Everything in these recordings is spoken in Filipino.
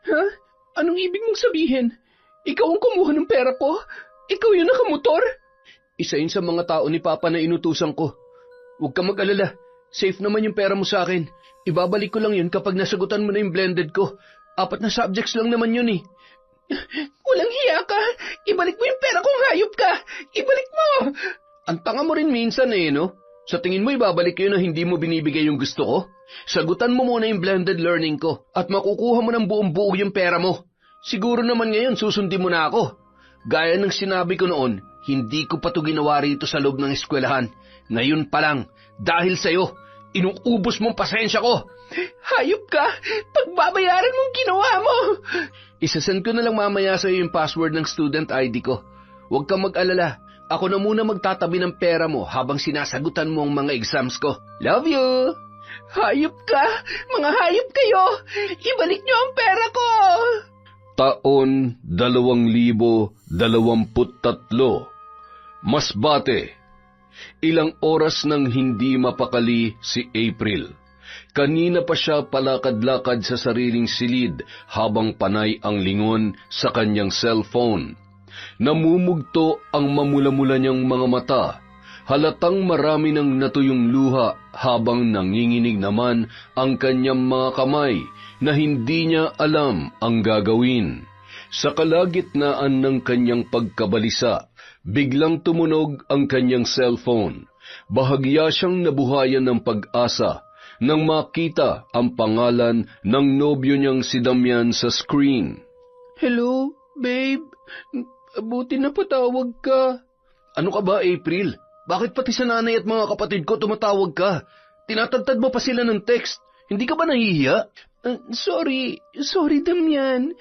Ha? Anong ibig mong sabihin? Ikaw ang kumuha ng pera ko? Ikaw yung nakamotor? Isa yun sa mga tao ni Papa na inutusan ko. Huwag ka mag-alala. Safe naman yung pera mo sa akin. Ibabalik ko lang yun kapag nasagutan mo na yung blended ko. 4 na subjects lang naman yun eh. Walang hiya ka! Ibalik mo yung pera kung hayop ka! Ibalik mo! Ang tanga mo rin minsan eh, no? Sa tingin mo ibabalik ko yun na hindi mo binibigay yung gusto ko? Sagutan mo muna yung blended learning ko at makukuha mo ng buong buo yung pera mo. Siguro naman ngayon susundin mo na ako. Gaya ng sinabi ko noon, hindi ko pa ito ginawa rito sa loob ng eskwelahan. Ngayon pa lang, dahil sa'yo, inuubos mong pasensya ko. Hayop ka! Pagbabayaran mong ginawa mo! Isasend ko na lang mamaya sa'yo yung password ng student ID ko. Huwag kang mag-alala. Ako na muna magtatabi ng pera mo habang sinasagutan mo ang mga exams ko. Love you! Hayop ka! Mga hayop kayo! Ibalik niyo ang pera ko! Taon 2023. Masbate. Ilang oras nang hindi mapakali si April. Kanina pa siya palakad-lakad sa sariling silid habang panay ang lingon sa kanyang cellphone. Namumugto ang mamula-mula niyang mga mata. Halatang marami ng natuyong luha habang nanginginig naman ang kanyang mga kamay na hindi niya alam ang gagawin. Sa kalagitnaan ng kanyang pagkabalisa, biglang tumunog ang kanyang cellphone. Bahagya siyang nabuhayan ng pag-asa nang makita ang pangalan ng nobyo niyang si Damian sa screen. Hello, babe. Buti na patawag ka. Ano ka ba, April? Bakit pati sa nanay at mga kapatid ko tumatawag ka? Tinatagtad mo pa sila ng text. Hindi ka ba nahihiya? Sorry, Damian.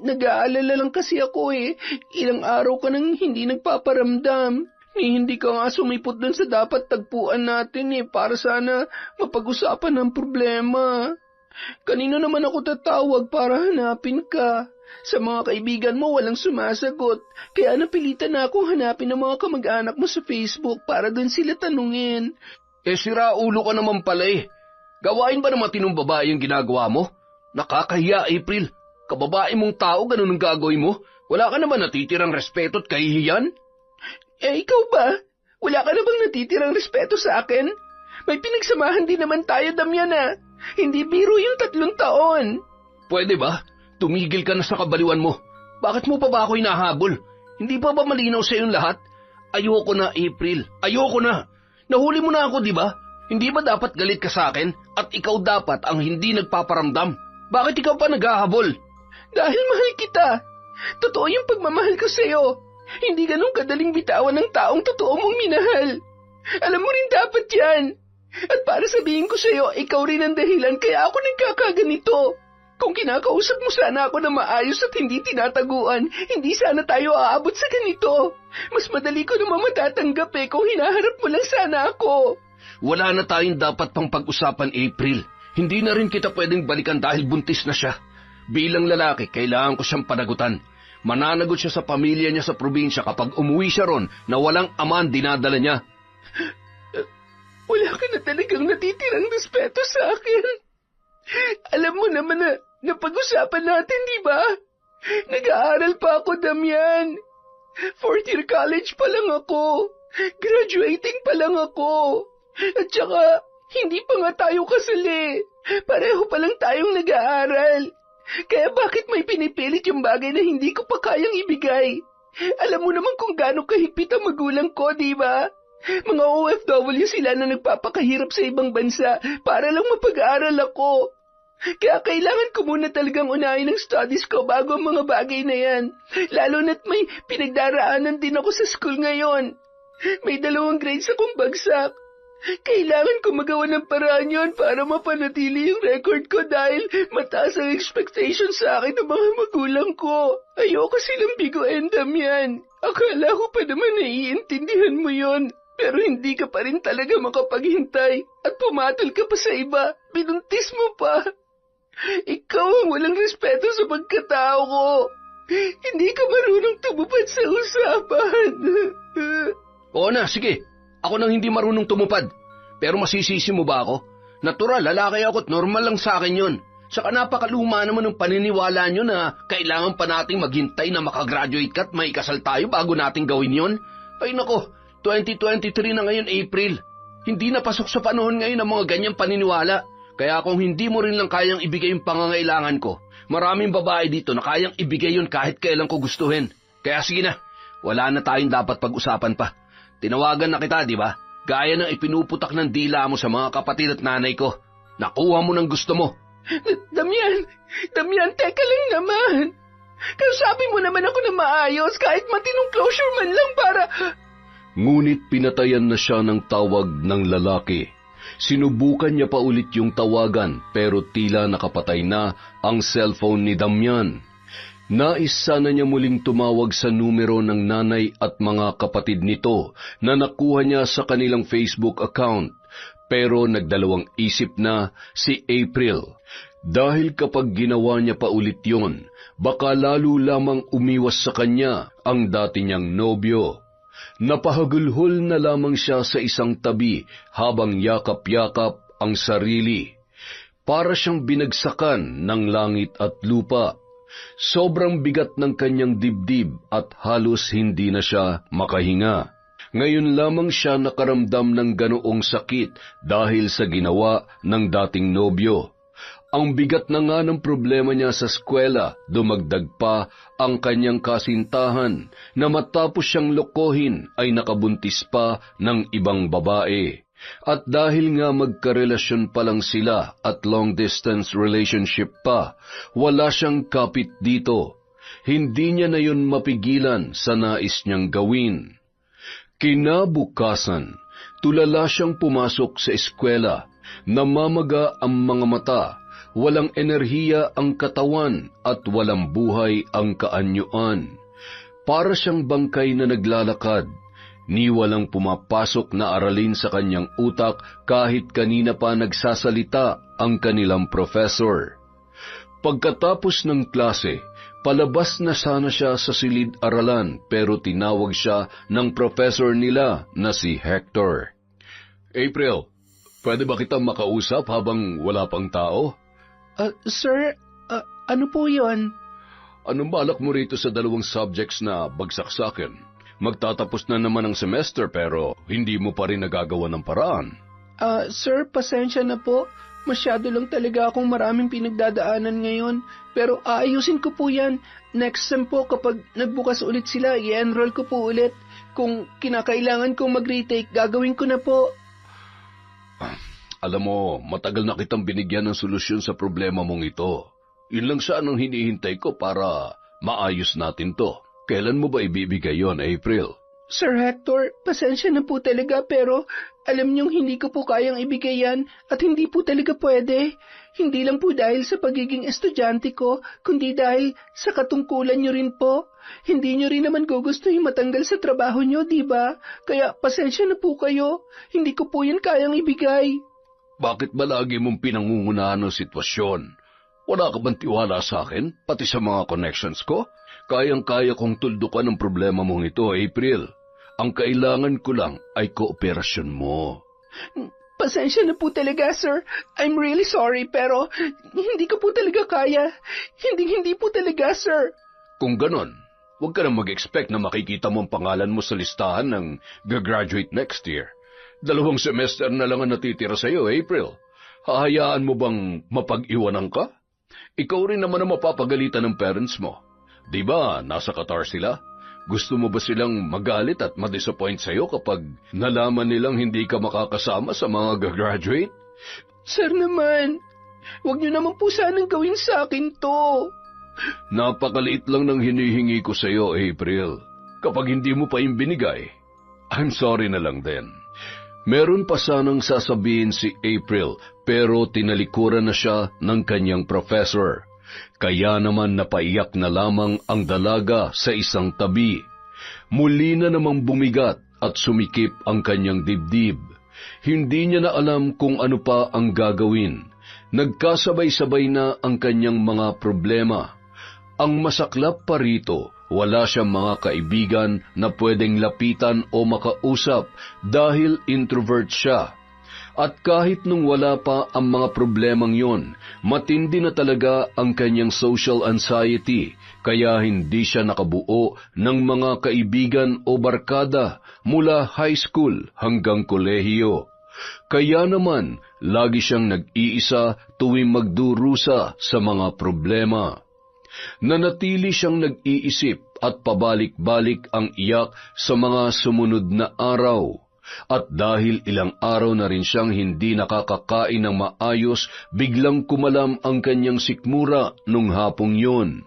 Nag-aalala lang kasi ako eh. Ilang araw ka nang hindi nagpaparamdam. Hindi ka nga sumipot dun sa dapat tagpuan natin eh, para sana mapag-usapan ang problema. Kanino naman ako tatawag para hanapin ka? Sa mga kaibigan mo walang sumasagot, kaya napilitan na akong hanapin ang mga kamag-anak mo sa Facebook para dun sila tanungin. Sira ulo ka naman pala eh. Gawain ba ng matinong babae yung ginagawa mo? Nakakahiya, April. Kababae mong tao, ganun ang gagawin mo? Wala ka naman natitirang respeto at kahihiyan? Ikaw ba? Wala ka na bang natitirang respeto sa akin? May pinagsamahan din naman tayo, Damian ah. Hindi biro yung 3 taon. Pwede ba? Tumigil ka na sa kabaliwan mo. Bakit mo pa ba ako hinahabol? Hindi pa ba malinaw sa iyong lahat? Ayoko na, April. Ayoko na. Nahuli mo na ako, di ba? Hindi ba dapat galit ka sa akin at ikaw dapat ang hindi nagpaparamdam? Bakit ikaw pa naghahabol? Dahil mahal kita. Totoo yung pagmamahal ko sa'yo. Hindi ganun kadaling bitawan ng taong totoo mong minahal. Alam mo rin dapat yan. At para sabihin ko sa'yo, ikaw rin ang dahilan kaya ako nagkakaganito. Kung kinakausap mo sana ako na maayos at hindi tinataguan, hindi sana tayo aabot sa ganito. Mas madali ko naman matatanggap eh kung hinaharap mo lang sana ako. Wala na tayong dapat pang pag-usapan, April. Hindi na rin kita pwedeng balikan dahil buntis na siya. Bilang lalaki, kailangan ko siyang panagutan. Mananagot siya sa pamilya niya sa probinsya kapag umuwi siya ron na walang ama ang dinadala niya. Wala ka na talagang natitirang respeto sa akin. Alam mo naman na napag-usapan natin, di ba? Nag-aaral pa ako, Damian. 4th year college pa lang ako. Graduating pa lang ako. At saka, hindi pa nga tayo kasali. Pareho pa lang tayong nag-aaral. Kaya bakit may pinipilit yung bagay na hindi ko pa kayang ibigay? Alam mo naman kung gaano kahigpit ang magulang ko, di ba? Mga OFW sila na nagpapakahirap sa ibang bansa para lang mapag-aaral ako. Kaya kailangan ko muna talagang unahin ang studies ko bago ang mga bagay na yan. Lalo na't may pinagdaraanan din ako sa school ngayon. May 2 grades akong bagsak. Kailangan ko magawa ng paraan yun para mapanatili yung record ko dahil mataas ang expectation sa akin ng mga magulang ko. Ayoko silang biguin, Damian. Akala ko pa naman naiintindihan mo yon. Pero hindi ka pa rin talaga makapaghintay at pumatol ka pa sa iba. Binuntis mo pa. Ikaw ang walang respeto sa pagkatao ko. Hindi ka marunong tumupad sa usapan. Oo na, sige. Ako nang hindi marunong tumupad. Pero masisisi mo ba ako? Natural, lalaki ako at normal lang sa akin yon. Saka napakaluma naman ng paniniwala nyo na kailangan pa nating maghintay na makagraduate ka at may kasal tayo bago nating gawin yon. Ay nako, 2023 na ngayon, April. Hindi na pasok sa panahon ngayon ang mga ganyang paniniwala. Kaya kung hindi mo rin lang kayang ibigay yung pangangailangan ko, maraming babae dito na kayang ibigay yun kahit kailan ko gustuhin. Kaya sige na, wala na tayong dapat pag-usapan pa. Tinawagan na kita, di ba? Gaya ng ipinuputak ng dila mo sa mga kapatid at nanay ko. Nakuha mo ng gusto mo. Damian, teka lang naman. Kasabi mo naman ako na maayos kahit matinong closure man lang para... Ngunit pinatayan na siya ng tawag ng lalaki. Sinubukan niya pa ulit yung tawagan pero tila nakapatay na ang cellphone ni Damian. Nais sana niya muling tumawag sa numero ng nanay at mga kapatid nito na nakuha niya sa kanilang Facebook account. Pero nagdalawang isip na si April. Dahil kapag ginawa niya pa ulit yon, baka lalo lamang umiwas sa kanya ang dati niyang nobyo. Napahagulhol na lamang siya sa isang tabi habang yakap-yakap ang sarili. Para siyang binagsakan ng langit at lupa. Sobrang bigat ng kanyang dibdib at halos hindi na siya makahinga. Ngayon lamang siya nakaramdam ng ganoong sakit dahil sa ginawa ng dating nobyo. Ang bigat na nga ng problema niya sa eskwela, dumagdag pa ang kanyang kasintahan na matapos siyang lokohin ay nakabuntis pa ng ibang babae. At dahil nga magkarelasyon pa lang sila at long-distance relationship pa, wala siyang kapit dito. Hindi niya na yun mapigilan sa nais niyang gawin. Kinabukasan, tulala siyang pumasok sa eskwela. Namamaga ang mga mata, walang enerhiya ang katawan at walang buhay ang kaanyuan. Para siyang bangkay na naglalakad. Ni walang pumapasok na aralin sa kanyang utak kahit kanina pa nagsasalita ang kanilang professor. Pagkatapos ng klase, palabas na sana siya sa silid-aralan pero tinawag siya ng professor nila na si Hector. April, pwede ba kitang makausap habang wala pang tao? Sir, ano po yun? Anong balak mo rito sa 2 subjects na bagsak sa akin? Magtatapos na naman ang semester pero hindi mo pa rin nagagawa ng paraan. Sir, pasensya na po. Masyado lang talaga akong maraming pinagdadaanan ngayon. Pero aayusin ko po yan. Next sem po kapag nagbukas ulit sila, i-enroll ko po ulit. Kung kinakailangan kong mag-retake, gagawin ko na po. Alam mo, matagal na kitang binigyan ng solusyon sa problema mong ito. Yun lang sana ang hinihintay ko para maayos natin to. Kailan mo ba ibibigay yon, April? Sir Hector, pasensya na po talaga pero alam niyong hindi ko po kayang ibigay yan at hindi po talaga pwede. Hindi lang po dahil sa pagiging estudyante ko, kundi dahil sa katungkulan niyo rin po. Hindi niyo rin naman gugustuhin matanggal sa trabaho niyo, di ba? Kaya pasensya na po kayo. Hindi ko po yan kayang ibigay. Bakit ba lagi mong pinangungunahan ng sitwasyon? Wala ka bang tiwala sa akin, pati sa mga connections ko? Kayang-kaya kong tuldukan ang problema mong ito, April. Ang kailangan ko lang ay kooperasyon mo. Pasensya na po talaga, sir. I'm really sorry, pero hindi ko po talaga kaya. Hindi po talaga, sir. Kung ganon, huwag ka na mag-expect na makikita mo ang pangalan mo sa listahan ng gagraduate next year. 2 semester na lang ang natitira sa'yo, April. Hahayaan mo bang mapag-iwanan ka? Ikaw rin naman ang mapapagalitan ng parents mo. Di ba, nasa Qatar sila? Gusto mo ba silang magalit at ma-disappoint sa'yo kapag nalaman nilang hindi ka makakasama sa mga gagraduate? Sir naman, huwag niyo naman po sanang gawin sa akin to. Napakaliit lang ng hinihingi ko sa'yo, April. Kapag hindi mo pa yung binigay, I'm sorry na lang din. Meron pa sanang sasabihin si April pero tinalikuran na siya ng kanyang professor. Kaya naman napaiyak na lamang ang dalaga sa isang tabi. Muli na namang bumigat at sumikip ang kanyang dibdib. Hindi niya na alam kung ano pa ang gagawin. Nagkasabay-sabay na ang kanyang mga problema. Ang masaklap pa rito, wala siyang mga kaibigan na pwedeng lapitan o makausap dahil introvert siya. At kahit nung wala pa ang mga problemang yon, matindi na talaga ang kanyang social anxiety, kaya hindi siya nakabuo ng mga kaibigan o barkada mula high school hanggang kolehiyo. Kaya naman, lagi siyang nag-iisa tuwing magdurusa sa mga problema. Nanatili siyang nag-iisip at pabalik-balik ang iyak sa mga sumunod na araw. At dahil ilang araw na rin siyang hindi nakakakain ng maayos, biglang kumalam ang kanyang sikmura nung hapong yun.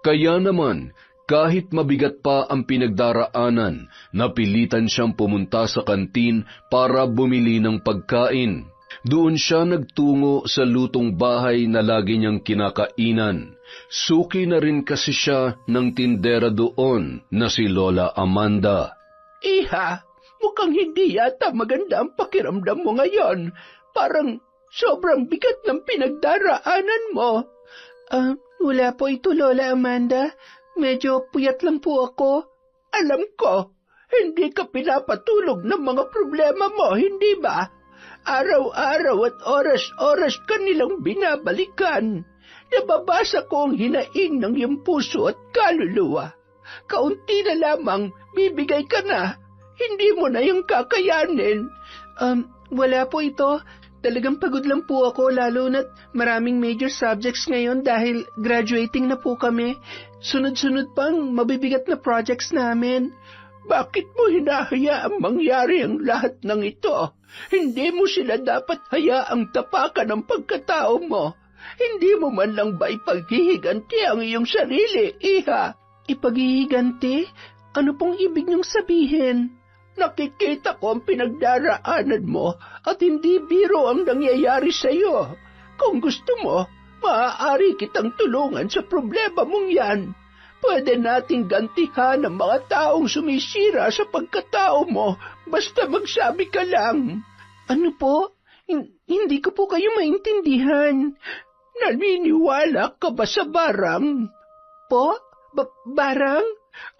Kaya naman, kahit mabigat pa ang pinagdaraanan, napilitan siyang pumunta sa kantin para bumili ng pagkain. Doon siya nagtungo sa lutong bahay na lagi niyang kinakainan. Suki na rin kasi siya ng tindera doon na si Lola Amanda. Iha, mukhang hindi yata maganda ang pakiramdam mo ngayon. Parang sobrang bigat ng pinagdaraanan mo. Wala po ito, Lola Amanda. Medyo puyat lang po ako. Alam ko, hindi ka pinapatulog ng mga problema mo, hindi ba? Araw-araw at oras-oras ka nilang binabalikan. Nababasa ko ang hinaing ng iyong puso at kaluluwa. Kaunti na lamang, bibigay ka na. Hindi mo na yung kakayanin. Wala po ito. Talagang pagod lang po ako, lalo na't maraming major subjects ngayon dahil graduating na po kami. Sunod-sunod pang mabibigat na projects namin. Bakit mo hinahayaang mangyari ang lahat ng ito? Hindi mo sila dapat hayaang tapakan ang pagkatao mo. Hindi mo man lang ba ipaghihiganti ang iyong sarili, Iha? Ipaghihiganti? Ano pong ibig niyong sabihin? Nakikita ko ang pinagdaraanan mo at hindi biro ang nangyayari sa iyo. Kung gusto mo, maaari kitang tulungan sa problema mong yan. Pwede nating gantihan ang mga taong sumisira sa pagkatao mo basta magsabi ka lang. Ano po? Hindi ko po kayo maintindihan. Naniniwala ka ba sa barang? Po? Barang?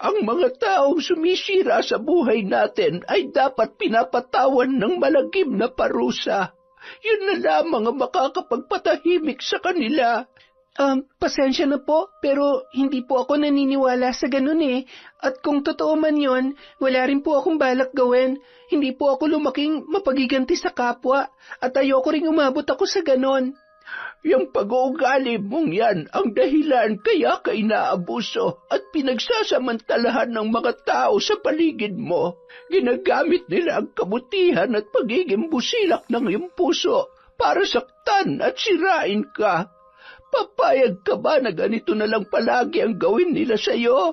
Ang mga taong sumisira sa buhay natin ay dapat pinapatawan ng malagim na parusa. Yun na lamang ang makakapagpatahimik sa kanila. Pasensya na po, pero hindi po ako naniniwala sa ganun eh. At kung totoo man yon, wala rin po akong balak gawin. Hindi po ako lumaking mapagiganti sa kapwa, at ayoko ring umabot ako sa ganun. Yung pag-uugali mong yan ang dahilan kaya ka inaabuso at pinagsasamantalahan ng mga tao sa paligid mo. Ginagamit nila ang kabutihan at pagiging busilak ng iyong puso para saktan at sirain ka. Papayag ka ba na ganito na lang palagi ang gawin nila sa iyo?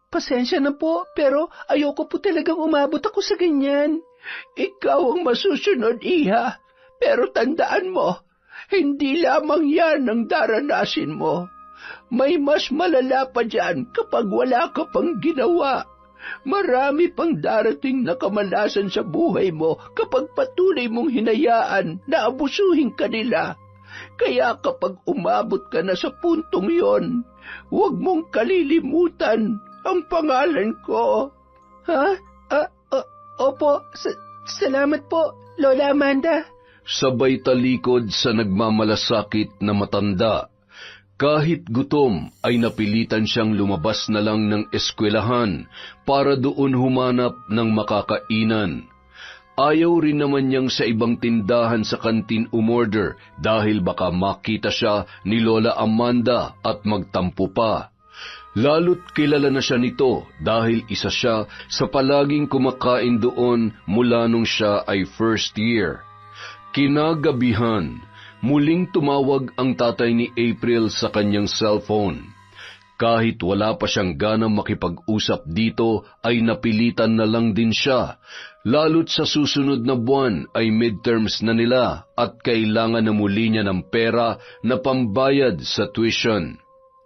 Pasensya na po, pero ayoko po talagang umabot ako sa ganyan. Ikaw ang masusunod, Iha. Pero tandaan mo, hindi lamang yan ang daranasin mo. May mas malala pa dyan kapag wala ka pang ginawa. Marami pang darating na kamalasan sa buhay mo kapag patuloy mong hinayaan na abusuhin ka nila. Kaya kapag umabot ka na sa puntong yon, huwag mong kalilimutan ang pangalan ko. Ha? Opo, salamat po, Lola Amanda. Sabay talikod sa nagmamalasakit na matanda. Kahit gutom ay napilitan siyang lumabas na lang ng eskwelahan para doon humanap ng makakainan. Ayaw rin naman niyang sa ibang tindahan sa kantin umorder dahil baka makita siya ni Lola Amanda at magtampo pa. Lalo't kilala na siya nito dahil isa siya sa palaging kumakain doon mula nung siya ay first year. Kinagabihan, muling tumawag ang tatay ni April sa kanyang cellphone. Kahit wala pa siyang ganang makipag-usap dito, ay napilitan na lang din siya. Lalo't sa susunod na buwan ay midterms na nila at kailangan na muli niya ng pera na pambayad sa tuition.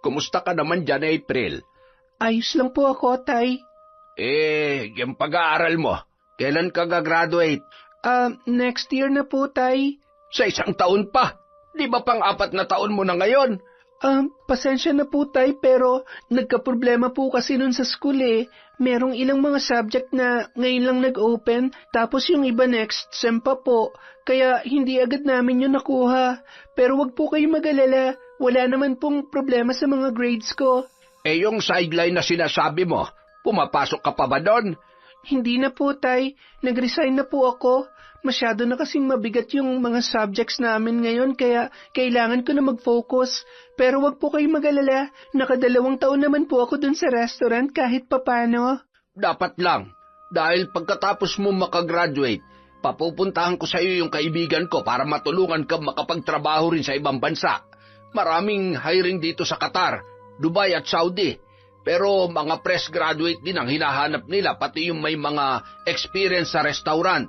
Kumusta ka naman dyan, April? Ayos lang po ako, Tay. Yung pag-aaral mo, kailan ka gagraduate? Next year na po, Tay. Sa 1 taon pa. Di ba pang 4 na taon mo na ngayon? Pasensya na po tay, pero nagkaproblema po kasi nun sa school eh. Merong ilang mga subject na ngayon lang nag-open, tapos yung iba next sem pa po. Kaya hindi agad namin yun nakuha. Pero wag po kayo mag-alala, wala naman pong problema sa mga grades ko. Yung sideline na sinasabi mo, pumapasok ka pa ba doon? Hindi na po tay, nag-resign na po ako. Masyado na kasing mabigat yung mga subjects namin ngayon kaya kailangan ko na mag-focus. Pero wag po kayong mag-alala, nakadalawang taon naman po ako dun sa restaurant kahit papano. Dapat lang, dahil pagkatapos mo makagraduate, papupuntahan ko sa iyo yung kaibigan ko para matulungan ka makapagtrabaho rin sa ibang bansa. Maraming hiring dito sa Qatar, Dubai at Saudi. Pero mga fresh graduate din ang hinahanap nila, pati yung may mga experience sa restaurant.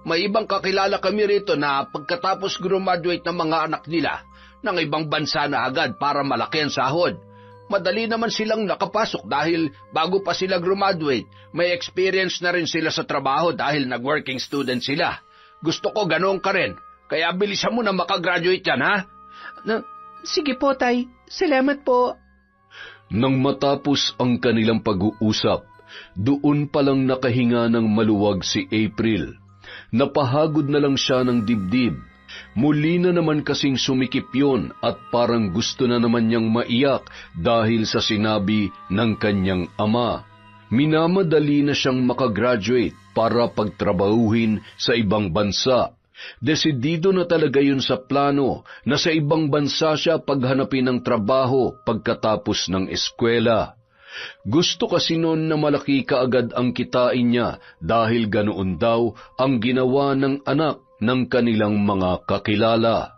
May ibang kakilala kami rito na pagkatapos graduate ng mga anak nila, ng ibang bansa na agad para malaki ang sahod. Madali naman silang nakapasok dahil bago pa sila graduate, may experience na rin sila sa trabaho dahil nag-working student sila. Gusto ko ganoon ka rin, kaya bilisan mo na makagraduate yan, ha? Sige po, tay. Salamat po. Nang matapos ang kanilang pag-uusap, doon palang nakahinga ng maluwag si April. Napahagod na lang siya ng dibdib. Muli na naman kasing sumikip yun at parang gusto na naman niyang maiyak dahil sa sinabi ng kanyang ama. Minamadali na siyang makagraduate para pagtrabahuhin sa ibang bansa. Desidido na talaga yun sa plano na sa ibang bansa siya paghanapin ng trabaho pagkatapos ng eskwela. Gusto kasi noon na malaki kaagad ang kitain niya dahil ganoon daw ang ginawa ng anak ng kanilang mga kakilala.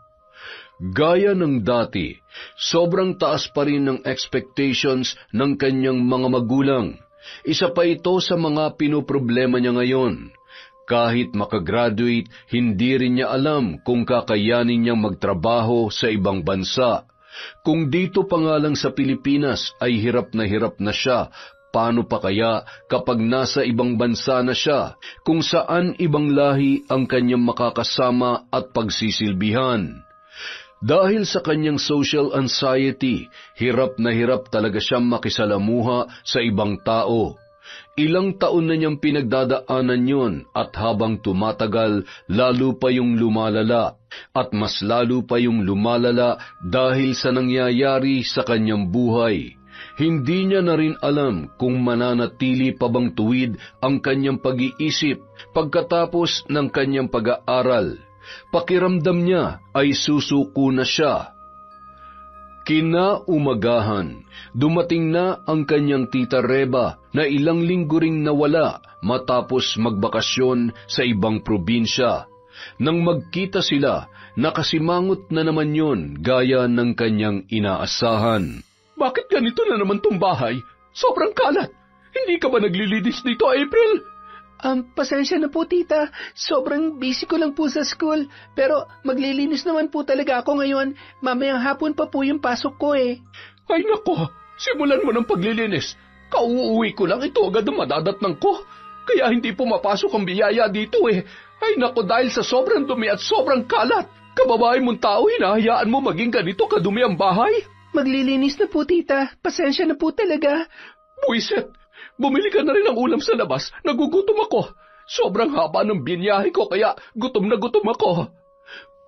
Gaya ng dati, sobrang taas pa rin ng expectations ng kanyang mga magulang. Isa pa ito sa mga pinoproblema niya ngayon. Kahit makagraduate, hindi rin niya alam kung kakayanin niyang magtrabaho sa ibang bansa. Kung dito pa nga lang sa Pilipinas ay hirap na siya, paano pa kaya kapag nasa ibang bansa na siya, kung saan ibang lahi ang kanyang makakasama at pagsisilbihan? Dahil sa kanyang social anxiety, hirap na hirap talaga siyang makisalamuha sa ibang tao. Ilang taon na niyang pinagdadaanan yun at habang tumatagal, lalo pa yung lumalala at mas lalo pa yung lumalala dahil sa nangyayari sa kanyang buhay. Hindi niya na rin alam kung mananatili pa bang tuwid ang kanyang pag-iisip pagkatapos ng kanyang pag-aaral. Pakiramdam niya ay susuko na siya. Kinaumagahan, dumating na ang kanyang tita Reba na ilang linggo ring nawala matapos magbakasyon sa ibang probinsya. Nang magkita sila, nakasimangot na naman yon gaya ng kanyang inaasahan. Bakit ganito na naman tong bahay? Sobrang kalat. Hindi ka ba naglilinis dito, April? Pasensya na po tita, sobrang busy ko lang po sa school, pero maglilinis naman po talaga ako ngayon, mamayang hapon pa po yung pasok ko eh. Ay nako, simulan mo ng paglilinis. Kauuwi ko lang ito agad ang madadatnang ko, kaya hindi pumapasok ang biyaya dito eh. Ay nako, dahil sa sobrang dumi at sobrang kalat, kababae mong tao, hinahayaan mo maging ganito kadumi ang bahay? Maglilinis na po tita, pasensya na po talaga. Buiset! Bumili ka na rin ng ulam sa labas, nagugutom ako. Sobrang haba ng binyahe ko kaya gutom na gutom ako.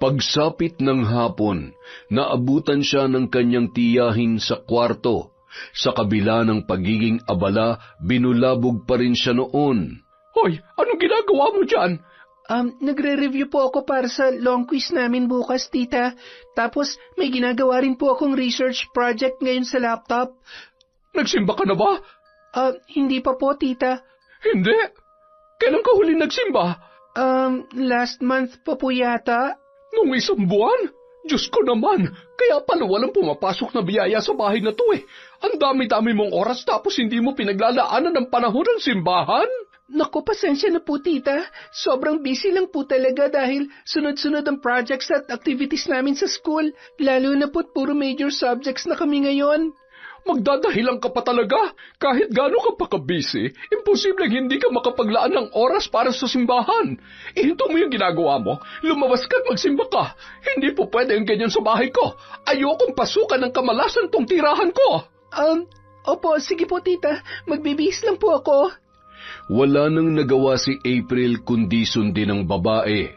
Pagsapit ng hapon, naabutan siya ng kanyang tiyahin sa kwarto. Sa kabila ng pagiging abala, binulabog pa rin siya noon. Hoy, anong ginagawa mo dyan? Nagre-review po ako para sa long quiz namin bukas, tita. Tapos may ginagawa rin po akong research project ngayon sa laptop. Nagsimba ka na ba? Hindi pa po, tita. Hindi? Kailan ka huli nagsimba? Last month pa po yata. Nung isang buwan? Diyos ko naman, kaya pala walang pumapasok na biyaya sa bahay na to eh. Ang dami-dami mong oras tapos hindi mo pinaglalaanan ng panahon ng simbahan? Naku, pasensya na po, tita. Sobrang busy lang po talaga dahil sunod-sunod ang projects at activities namin sa school. Lalo na po't puro major subjects na kami ngayon. Magdadahilan ka pa talaga. Kahit gaano ka pa ka-busy, imposibleng hindi ka makapaglaan ng oras para sa simbahan. Ihinto mo yung ginagawa mo. Lumabas ka at magsimba ka. Hindi po pwede ang ganyan sa bahay ko. Ayokong pasukan ng kamalasan tong tirahan ko. Opo, sige po tita. Magbibihis lang po ako. Wala nang nagawa si April kundi sundin ang babae.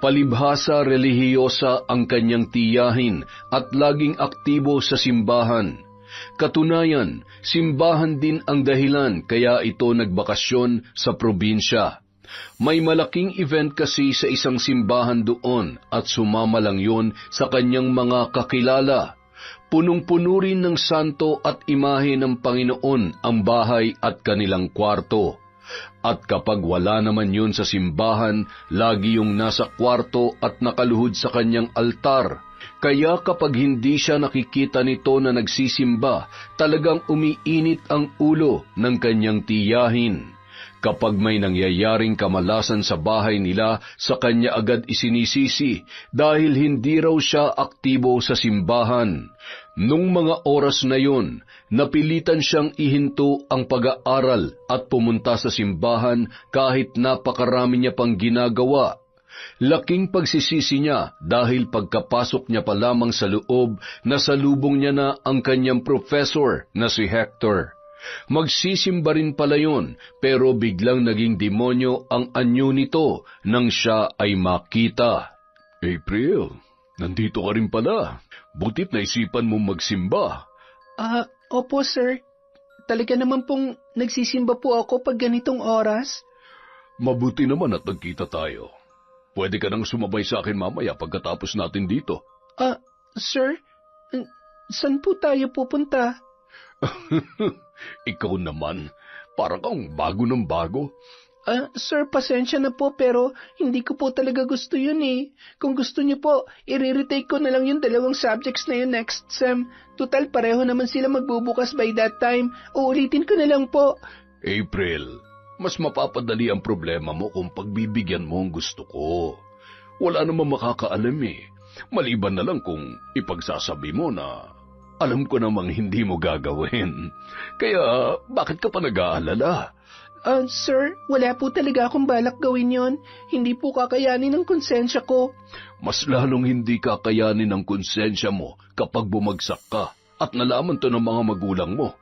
Palibhasa relihiyosa ang kanyang tiyahin at laging aktibo sa simbahan. Katunayan, simbahan din ang dahilan kaya ito nagbakasyon sa probinsya. May malaking event kasi sa isang simbahan doon at sumama lang yun sa kanyang mga kakilala. Punong-puno rin ng santo at imahe ng Panginoon ang bahay at kanilang kwarto. At kapag wala naman yun sa simbahan, lagi yung nasa kwarto at nakaluhod sa kanyang altar. Kaya kapag hindi siya nakikita nito na nagsisimba, talagang umiinit ang ulo ng kanyang tiyahin. Kapag may nangyayaring kamalasan sa bahay nila, sa kanya agad isinisisi dahil hindi raw siya aktibo sa simbahan. Nung mga oras na yon, napilitan siyang ihinto ang pag-aaral at pumunta sa simbahan kahit napakarami niya pang ginagawa. Laking pagsisisi niya dahil pagkapasok niya pa lamang sa loob, nasalubong niya na ang kanyang professor na si Hector. Magsisimba rin pala yun, pero biglang naging demonyo ang anyo nito nang siya ay makita. April, nandito ka rin pala. Butit naisipan mong magsimba. Opo sir. Talaga naman pong nagsisimba po ako pag ganitong oras. Mabuti naman at nagkita tayo. Pwede ka nang sumabay sa akin mamaya pagkatapos natin dito. Sir, saan po tayo pupunta? Ikaw naman, parang kang bago ng bago. Sir, pasensya na po pero hindi ko po talaga gusto yun eh. Kung gusto niyo po, i-retake ko na lang yung 2 subjects na yun next sem. Total, pareho naman sila magbubukas by that time. Uulitin ko na lang po. April, mas mapapadali ang problema mo kung pagbibigyan mo ang gusto ko. Wala namang makakaalam eh. Maliban na lang kung ipagsasabi mo na alam ko namang hindi mo gagawin. Kaya bakit ka pa nag-aalala? Sir, wala po talaga akong balak gawin yon. Hindi po kakayanin ng konsensya ko. Mas lalong hindi kakayanin ng konsensya mo kapag bumagsak ka at nalaman to ng mga magulang mo.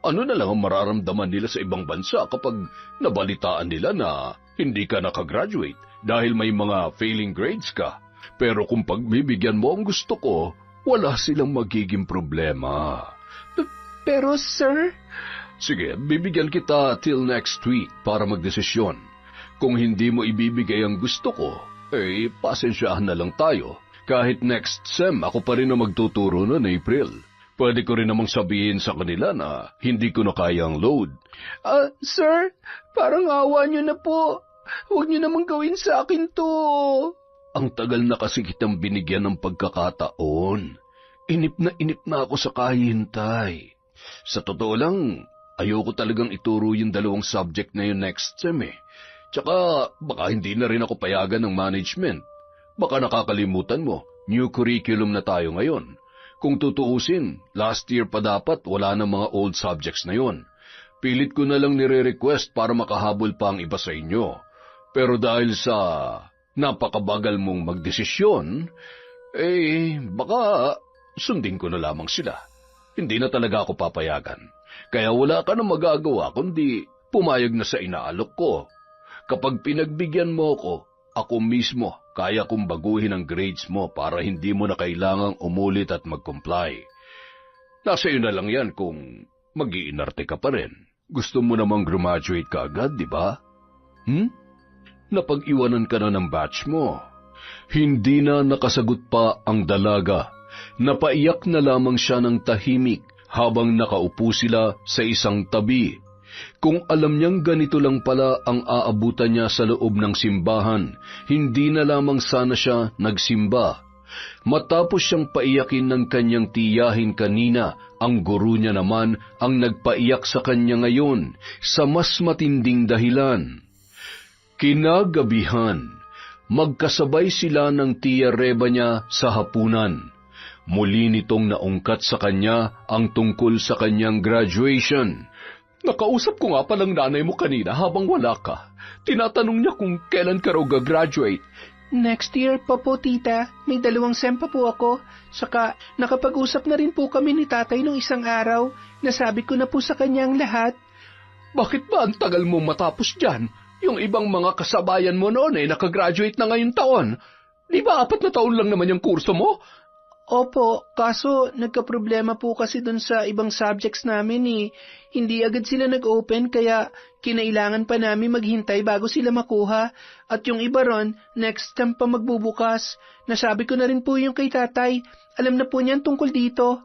Ano na lang ang mararamdaman nila sa ibang bansa kapag nabalitaan nila na hindi ka nakagraduate dahil may mga failing grades ka. Pero kung pagbibigyan mo ang gusto ko, wala silang magiging problema. Pero sir... Sige, bibigyan kita till next week para magdesisyon. Kung hindi mo ibibigay ang gusto ko, pasensyahan na lang tayo. Kahit next sem, ako pa rin na magtuturo nun, April. Pwede ko rin namang sabihin sa kanila na hindi ko na kaya ang load. Sir, parang awa niyo na po. Huwag niyo namang gawin sa akin to. Ang tagal na kasi kitang binigyan ng pagkakataon. Inip na ako sa kahihintay. Sa totoo lang, ayoko talagang ituro yung 2 subject na yun next sem eh. Tsaka baka hindi na rin ako payagan ng management. Baka nakakalimutan mo, new curriculum na tayo ngayon. Kung tutuusin, last year pa dapat wala ng mga old subjects na yun. Pilit ko na lang nire-request para makahabol pa ang iba sa inyo. Pero dahil sa napakabagal mong magdesisyon, baka sundin ko na lamang sila. Hindi na talaga ako papayagan. Kaya wala ka na magagawa kundi pumayag na sa inaalok ko. Kapag pinagbigyan mo ako mismo kaya kong baguhin ang grades mo para hindi mo na kailangang umulit at mag-comply. Nasa iyo na lang yan kung mag-iinarte ka pa rin. Gusto mo namang graduate ka agad, di ba? Napag-iwanan ka na ng batch mo. Hindi na nakasagot pa ang dalaga. Napaiyak na lamang siya ng tahimik habang nakaupo sila sa isang tabi. Kung alam niyang ganito lang pala ang aabutan niya sa loob ng simbahan, hindi na lamang sana siya nagsimba. Matapos siyang paiyakin ng kanyang tiyahin kanina, ang guru niya naman ang nagpaiyak sa kanya ngayon sa mas matinding dahilan. Kinagabihan, magkasabay sila ng tiya Reba niya sa hapunan. Muli nitong naungkat sa kanya ang tungkol sa kanyang graduation. Nakausap ko nga palang nanay mo kanina habang wala ka. Tinatanong niya kung kailan ka raw gagraduate. Next year pa po, tita. May 2 sem pa po ako. Saka nakapag-usap na rin po kami ni tatay nung isang araw. Nasabi ko na po sa kanya ang lahat. Bakit ba ang tagal mo matapos dyan? Yung ibang mga kasabayan mo noon ay nakagraduate na ngayong taon. Di ba 4 na taon lang naman yung kurso mo? Opo, kaso nagka-problema po kasi dun sa ibang subjects namin eh. Hindi agad sila nag-open kaya kinailangan pa namin maghintay bago sila makuha. At yung iba ron, next time pa magbubukas. Nasabi ko na rin po yung kay tatay. Alam na po niyan tungkol dito.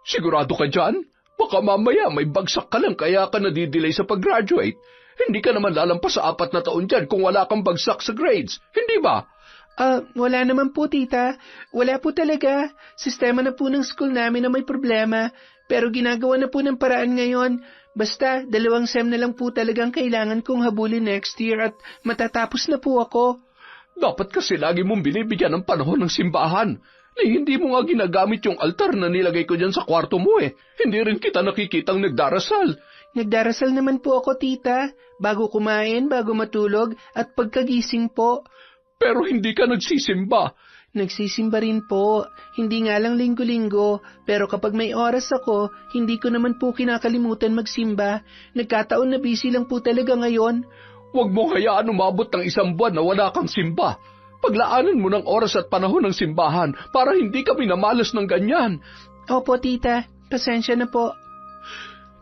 Sigurado ka dyan? Baka mamaya may bagsak ka lang kaya ka nadidelay sa pag-graduate. Hindi ka naman lalampas sa 4 na taon dyan kung wala kang bagsak sa grades. Hindi ba? Wala naman po, tita. Wala po talaga. Sistema na po ng school namin na may problema. Pero ginagawa na po ng paraan ngayon. Basta, 2 sem na lang po talagang kailangan kong habulin next year at matatapos na po ako. Dapat kasi lagi mong binibigyan ng panahon ng simbahan. Hindi mo nga ginagamit yung altar na nilagay ko dyan sa kwarto mo eh. Hindi rin kita nakikitang nagdarasal. Nagdarasal naman po ako, tita. Bago kumain, bago matulog, at pagkagising po. Pero hindi ka nagsisimba. Nagsisimba rin po. Hindi nga lang linggo-linggo. Pero kapag may oras ako, hindi ko naman po kinakalimutan magsimba. Nagkataon na busy lang po talaga ngayon. Huwag mo hayaan umabot ng 1 buwan na wala kang simba. Paglaanan mo ng oras at panahon ng simbahan para hindi ka minamalas ng ganyan. Opo, tita. Pasensya na po.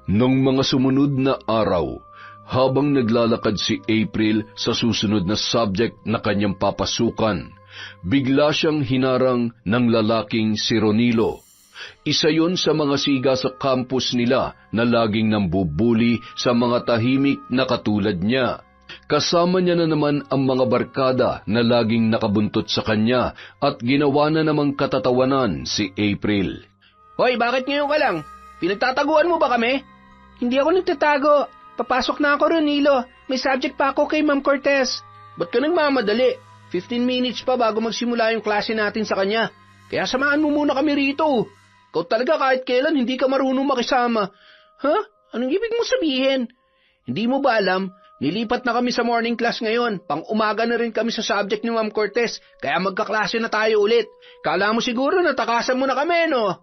Nung mga sumunod na araw, habang naglalakad si April sa susunod na subject na kanyang papasukan, bigla siyang hinarang ng lalaking si Ronilo. Isa yon sa mga siga sa campus nila na laging nambubuli sa mga tahimik na katulad niya. Kasama niya na naman ang mga barkada na laging nakabuntot sa kanya at ginawa na namang katatawanan si April. Hoy, bakit ngayon ka lang? Pinagtataguan mo ba kami? Hindi ako nagtatago. Papasok na ako, Ronilo. May subject pa ako kay Ma'am Cortez. Ba't ka nagmamadali? 15 minutes pa bago magsimula yung klase natin sa kanya. Kaya samahan mo muna kami rito. Ikaw talaga kahit kailan hindi ka marunong makisama. Ha? Anong ibig mo sabihin? Hindi mo ba alam? Nilipat na kami sa morning class ngayon. Pang-umaga na rin kami sa subject ni Ma'am Cortez. Kaya magkaklase na tayo ulit. Kala mo siguro natakasan mo na kami, no?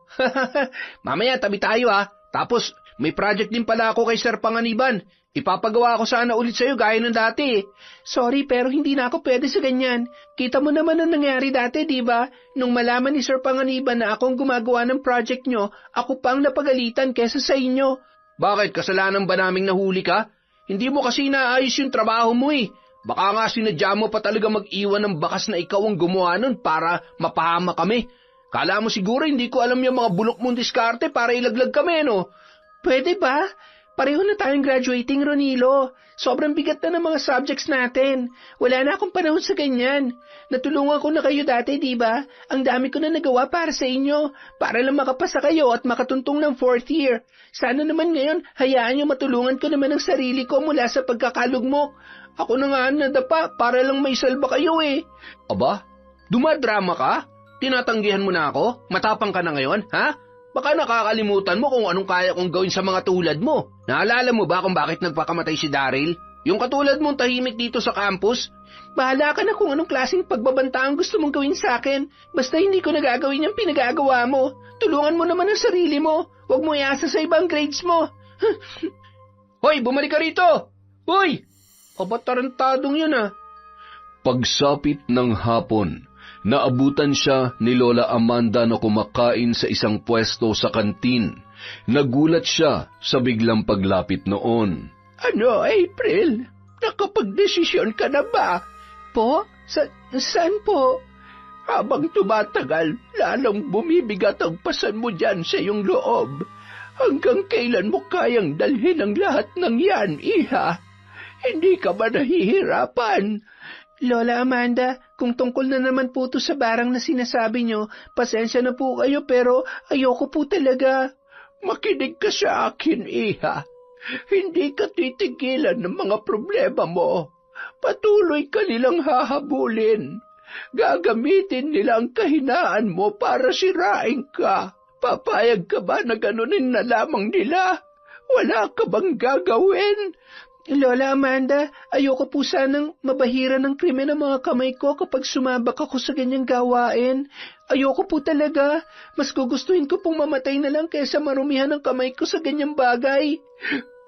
Mamaya tabi tayo ha. Tapos may project din pala ako kay Sir Panganiban. Ipapagawa ko sana ulit sa'yo gaya ng dati. Sorry, pero hindi na ako pwede sa ganyan. Kita mo naman ang nangyari dati, di ba? Nung malaman ni Sir Panganiban na akong gumagawa ng project nyo, ako pang napagalitan kesa sa inyo. Bakit? Kasalanan ba naming nahuli ka? Hindi mo kasi naayos yung trabaho mo eh. Baka nga sinadya mo pa talaga mag-iwan ng bakas na ikaw ang gumawa nun para mapahama kami. Kala mo siguro hindi ko alam yung mga bulok mong diskarte para ilaglag kami, no? Pwede ba? Pareho na tayong graduating, Ronilo. Sobrang bigat na ng mga subjects natin. Wala na akong panahon sa ganyan. Natulungan ko na kayo dati, di ba? Ang dami ko na nagawa para sa inyo, para lang makapasa kayo at makatuntong ng 4th year. Sana naman ngayon, hayaan nyo matulungan ko naman ang sarili ko mula sa pagkakalugmok. Ako na nga nadapa para lang may salba kayo eh. Aba, dumadrama ka? Tinatanggihan mo na ako? Matapang ka na ngayon, ha? Baka nakakalimutan mo kung anong kaya kong gawin sa mga tulad mo. Naalala mo ba kung bakit nagpakamatay si Daryl? Yung katulad mong tahimik dito sa campus? Bahala ka na kung anong klaseng pagbabanta ang gusto mong gawin sa akin. Basta hindi ko nagagawin yung pinagagawa mo. Tulungan mo naman ang sarili mo. Huwag mo iasa sa ibang grades mo. Hoy, bumalik ka rito! Hoy! Aba, tarantadong yun ah. Pagsapit ng hapon, naabutan siya ni Lola Amanda na kumakain sa isang pwesto sa kantin. Nagulat siya sa biglang paglapit noon. Ano, April? Nakapagdesisyon ka na ba? Po? Saan po? Habang tumatagal, lalong bumibigat ang pasan mo dyan sa iyong loob. Hanggang kailan mo kayang dalhin ang lahat ng yan, iha? Hindi ka ba nahihirapan? Lola Amanda, kung tungkol na naman po to sa barang na sinasabi nyo, pasensya na po kayo pero ayoko po talaga. Makinig ka sa akin, iha. Hindi ka titigilan ng mga problema mo. Patuloy ka nilang hahabulin. Gagamitin nila ang kahinaan mo para sirain ka. Papayag ka ba na ganunin na lamang nila? Wala ka bang gagawin? Lola Amanda, ayoko po sanang mabahira ng krimen ang mga kamay ko kapag sumabak ako sa ganyang gawain. Ayoko po talaga. Mas gugustuhin ko pong mamatay na lang kaysa marumihan ang kamay ko sa ganyang bagay.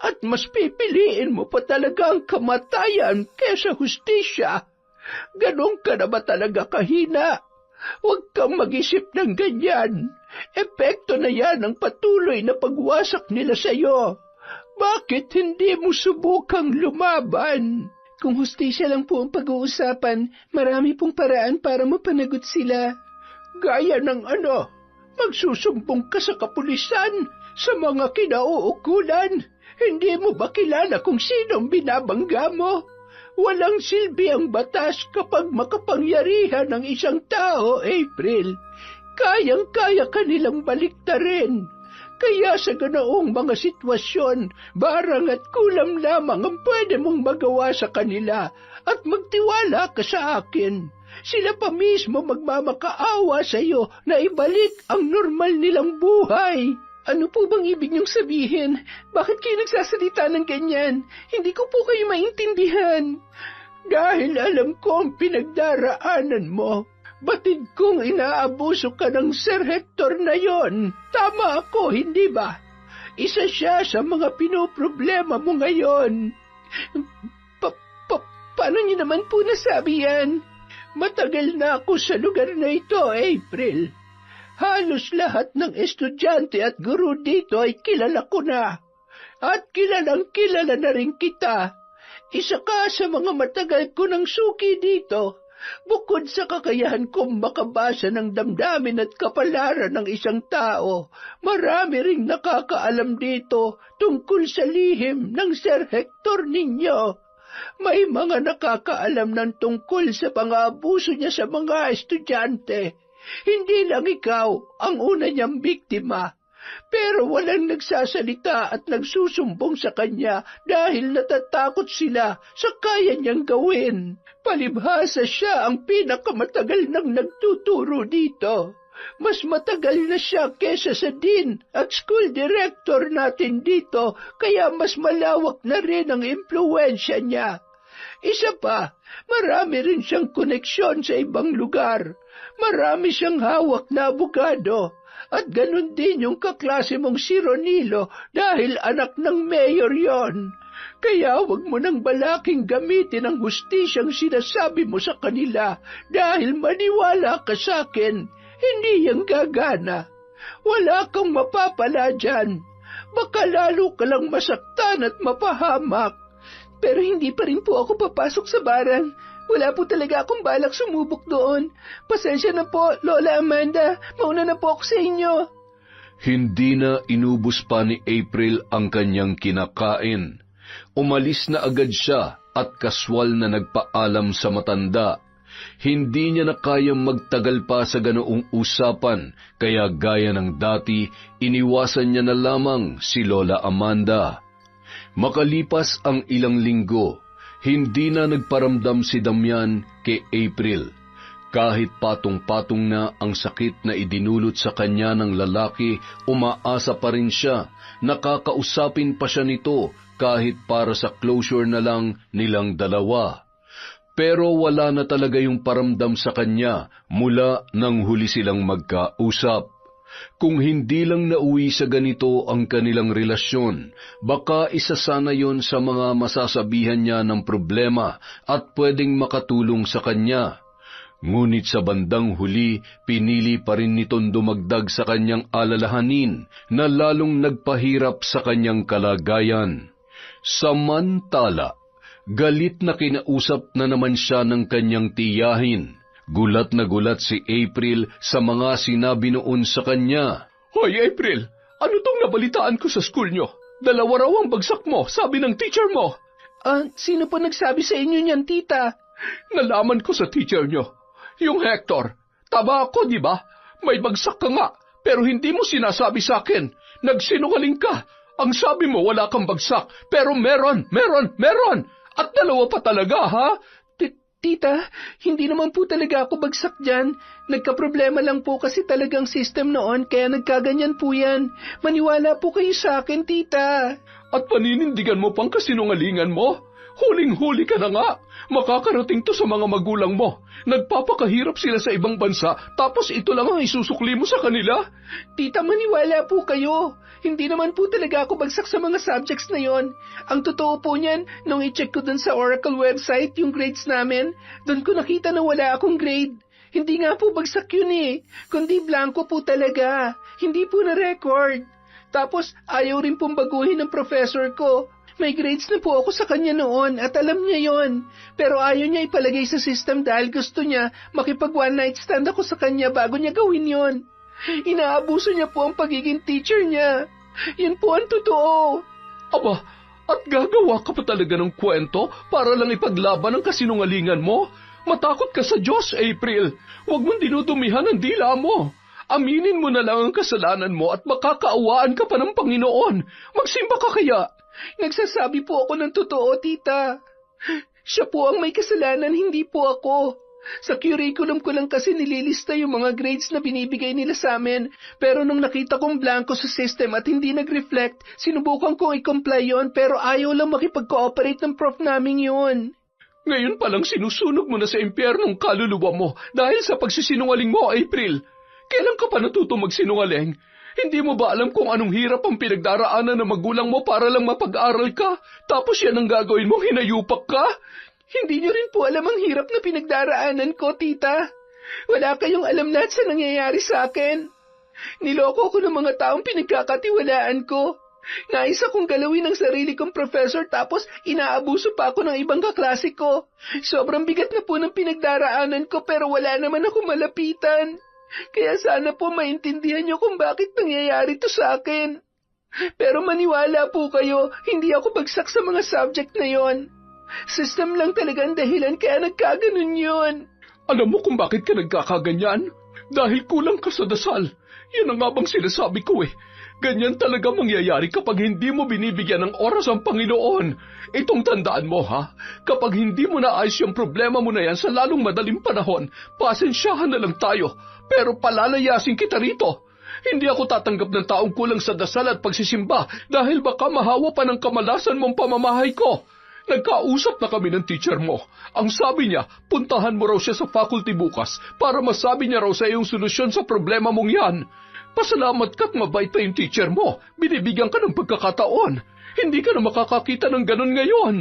At mas pipiliin mo pa talaga ang kamatayan kaysa hustisya. Ganon ka na ba talaga kahina? Huwag kang mag-isip ng ganyan. Epekto na yan ang patuloy na pagwasak nila sa'yo. Bakit hindi mo subukang lumaban? Kung hustisya lang po ang pag-uusapan, marami pong paraan para mapanagot sila. Gaya ng ano? Magsusumbong ka sa kapulisan, sa mga kinauukulan. Hindi mo ba kilala kung sino ang binabangga mo? Walang silbi ang batas kapag makapangyarihan ng isang tao, April. Kayang-kaya kanilang baliktarin. Kaya sa ganoong mga sitwasyon, barang at kulam lamang ang pwede mong magawa sa kanila at magtiwala ka sa akin. Sila pa mismo magmamakaawa sa iyo na ibalik ang normal nilang buhay. Ano po bang ibig niyong sabihin? Bakit kayo nagsasalita ng ganyan? Hindi ko po kayo maintindihan. Dahil alam ko ang pinagdaraanan mo. Batid kong inaabuso ka ng Sir Hector na yon. Tama ako, hindi ba? Isa siya sa mga pinoproblema mo ngayon. Paano niyo naman po nasabi yan? Matagal na ako sa lugar na ito, April. Halos lahat ng estudyante at guro dito ay kilala ko na. At kilalang-kilala na rin kita. Isa ka sa mga matagal ko ng suki dito. Bukod sa kakayahan kong makabasa ng damdamin at kapalaran ng isang tao, marami ring nakakaalam dito tungkol sa lihim ng Sir Hector ninyo. May mga nakakaalam ng tungkol sa pang-aabuso niya sa mga estudyante. Hindi lang ikaw ang una niyang biktima, pero walang nagsasalita at nagsusumbong sa kanya dahil natatakot sila sa kaya niyang gawin. Palibhasa siya ang pinakamatagal nang nagtuturo dito. Mas matagal na siya kesa sa dean at school director natin dito, kaya mas malawak na rin ang impluwensya niya. Isa pa, marami rin siyang koneksyon sa ibang lugar. Marami siyang hawak na abogado. At ganun din yung kaklase mong si Ronilo dahil anak ng mayor yon. Kaya wag mo nang balaking gamitin ang hustisyang sinasabi mo sa kanila dahil maniwala ka sa akin, hindi yan gagana. Wala kang mapapala dyan. Baka lalo ka lang masaktan at mapahamak. Pero hindi pa rin po ako papasok sa barang. Wala po talaga akong balak sumubok doon. Pasensya na po, Lola Amanda. Mauna na po ako sa inyo. Hindi na inubos pa ni April ang kanyang kinakain. Umalis na agad siya at kaswal na nagpaalam sa matanda. Hindi niya na kayang magtagal pa sa ganoong usapan, kaya gaya ng dati, iniwasan niya na lamang si Lola Amanda. Makalipas ang ilang linggo, hindi na nagparamdam si Damian kay April. Kahit patong-patong na ang sakit na idinulot sa kanya ng lalaki, umaasa pa rin siya. Nakakausapin pa siya nito kahit para sa closure na lang nilang dalawa. Pero wala na talaga yung paramdam sa kanya mula nang huli silang magkausap. Kung hindi lang nauwi sa ganito ang kanilang relasyon, baka isa sana yon sa mga masasabihan niya ng problema at pwedeng makatulong sa kanya. Ngunit sa bandang huli, pinili pa rin nitong dumagdag sa kanyang alalahanin na lalong nagpahirap sa kanyang kalagayan. Samantala, galit na kinausap na naman siya ng kanyang tiyahin. Gulat na gulat si April sa mga sinabi noon sa kanya. Hoy April, ano tong nabalitaan ko sa school nyo? 2 raw ang bagsak mo, sabi ng teacher mo. Sino po nagsabi sa inyo niyan, tita? Nalaman ko sa teacher nyo. Yung Hector, tama ako, di ba? May bagsak ka nga, pero hindi mo sinasabi sa akin. Nagsinungaling ka. Ang sabi mo wala kang bagsak, pero meron. At 2 pa talaga, ha? Tita, hindi naman po talaga ako bagsak dyan. Nagkaproblema lang po kasi talagang system noon kaya nagkaganyan po yan. Maniwala po kayo sa akin, tita. At paninindigan mo pang kasinungalingan mo? Huling-huli ka na nga. Makakarating to sa mga magulang mo. Nagpapakahirap sila sa ibang bansa, tapos ito lang ang isusukli mo sa kanila? Tita, maniwala po kayo. Hindi naman po talaga ako bagsak sa mga subjects na yon. Ang totoo po niyan, nung i-check ko dun sa Oracle website yung grades namin, dun ko nakita na wala akong grade. Hindi nga po bagsak yun kundi blanco po talaga. Hindi po na-record. Tapos, ayaw rin pong baguhin ng professor ko. May grades na po ako sa kanya noon at alam niya yon. Pero ayaw niya ipalagay sa system dahil gusto niya makipag one night stand ako sa kanya bago niya gawin yon. Inaabuso niya po ang pagiging teacher niya. Yan po ang totoo. Aba, at gagawa ka pa talaga ng kwento para lang ipaglaban ang kasinungalingan mo? Matakot ka sa Diyos, April. Huwag mong dinudumihan ang dila mo. Aminin mo na lang ang kasalanan mo at makakaawaan ka pa ng Panginoon. Magsimba ka kaya. Nagsasabi po ako ng totoo, tita. Siya po ang may kasalanan, hindi po ako. Sa curriculum ko lang kasi nililista yung mga grades na binibigay nila sa amin. Pero nung nakita kong blanco sa system at hindi nag-reflect, sinubukan kong i-comply yon pero ayaw lang makipag-cooperate ng prof namin yun. Ngayon palang sinusunog mo na sa impyernong kaluluwa mo dahil sa pagsisinungaling mo, April. Kailan ka pa natuto magsinungaling? Hindi mo ba alam kung anong hirap ang pinagdaraanan ng magulang mo para lang mapag-aral ka? Tapos yan ang gagawin mo, hinayupak ka? Hindi niyo rin po alam ang hirap na pinagdaraanan ko, tita. Wala kayong alam lahat sa nangyayari sa akin. Niloko ko ng mga taong pinagkakatiwalaan ko. Nais akong galawin ang sarili kong professor tapos inaabuso pa ako ng ibang kaklase ko. Sobrang bigat na po ng pinagdaraanan ko pero wala naman ako malapitan. Kaya sana po maintindihan niyo kung bakit nangyayari to sa akin. Pero maniwala po kayo, hindi ako bagsak sa mga subject na yon. System lang talaga ang dahilan kaya nagkaganon yun. Alam mo kung bakit ka nagkakaganyan? Dahil kulang ka sa dasal. Yan ang nga bang sinasabi ko Ganyan talaga mangyayari kapag hindi mo binibigyan ng oras ang Panginoon. Itong tandaan mo kapag hindi mo naayos yung problema mo na yan sa lalong madaling panahon, pasensyahan na lang tayo, pero palalayasin kita rito. Hindi ako tatanggap ng taong kulang sa dasal at pagsisimba dahil baka mahawa pa ng kamalasan mong pamamahay ko. Nagkausap na kami ng teacher mo. Ang sabi niya, puntahan mo raw siya sa faculty bukas para masabi niya raw sa iyong solusyon sa problema mong yan. Pasalamat ka't mabait pa yung teacher mo. Binibigyan ka ng pagkakataon. Hindi ka na makakakita ng ganon ngayon.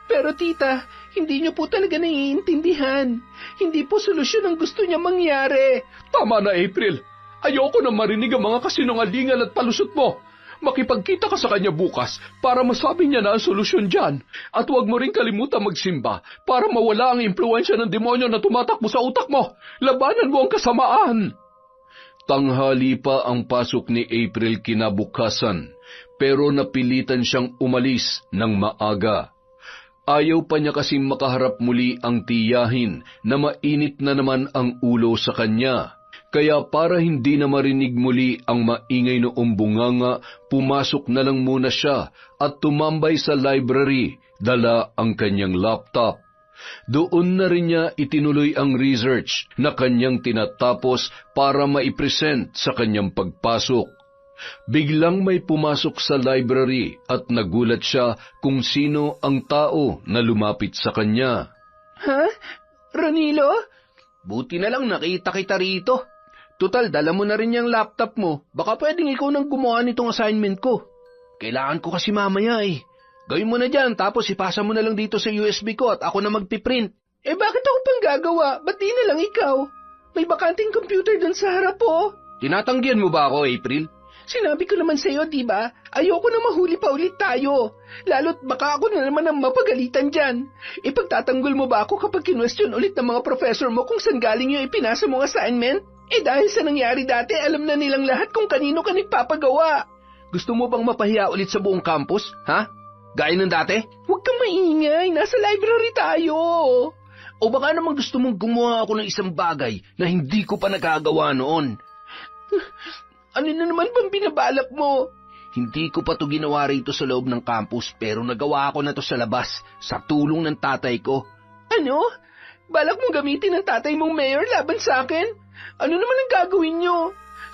Pero tita, hindi niyo po talaga naiintindihan. Hindi po solusyon ang gusto niya mangyari. Tama na, April. Ayoko na marinig ang mga kasinungalingan at palusot mo. Makipagkita ka sa kanya bukas para masabi niya na ang solusyon dyan. At huwag mo rin kalimutan magsimba para mawala ang impluensya ng demonyo na tumatakbo sa utak mo. Labanan mo ang kasamaan. Tanghali pa ang pasok ni April kinabukasan, pero napilitan siyang umalis ng maaga. Ayaw pa niya kasing makaharap muli ang tiyahin na mainit na naman ang ulo sa kanya. Kaya para hindi na marinig muli ang maingay noong bunganga, pumasok na lang muna siya at tumambay sa library, dala ang kanyang laptop. Doon na rin niya itinuloy ang research na kanyang tinatapos para maipresent sa kanyang pagpasok. Biglang may pumasok sa library at nagulat siya kung sino ang tao na lumapit sa kanya. Ha? Ronilo? Buti na lang nakita kita rito. Tutal, dala mo na rin yung laptop mo. Baka pwedeng ikaw nang gumawa nitong assignment ko. Kailangan ko kasi mamaya Gawin mo na dyan, tapos ipasa mo na lang dito sa USB ko at ako na magpiprint. Bakit ako pang gagawa? Ba't di na lang ikaw? May bakanting computer dun sa harap Tinatanggihan mo ba ako, April? Sinabi ko naman sa'yo, di ba? Ayoko na mahuli pa ulit tayo. Lalo't baka ako na naman ang mapagalitan dyan. Ipagtatanggol mo ba ako kapag kinwestiyon ulit ng mga professor mo kung saan galing yung ipinasa mong assignment? Dahil sa nangyari dati, alam na nilang lahat kung kanino ka nagpapagawa. Gusto mo bang mapahiya ulit sa buong campus, ha? Gaya ng dati? Huwag kang maingay, nasa library tayo. O baka naman gusto mong gumawa ako ng isang bagay na hindi ko pa nagagawa noon. Ano na naman bang binabalak mo? Hindi ko pa to ginawa rito sa loob ng campus pero nagawa ko na to sa labas, sa tulong ng tatay ko. Ano? Balak mo gamitin ang tatay mong mayor laban sa akin? Ano naman ang gagawin nyo?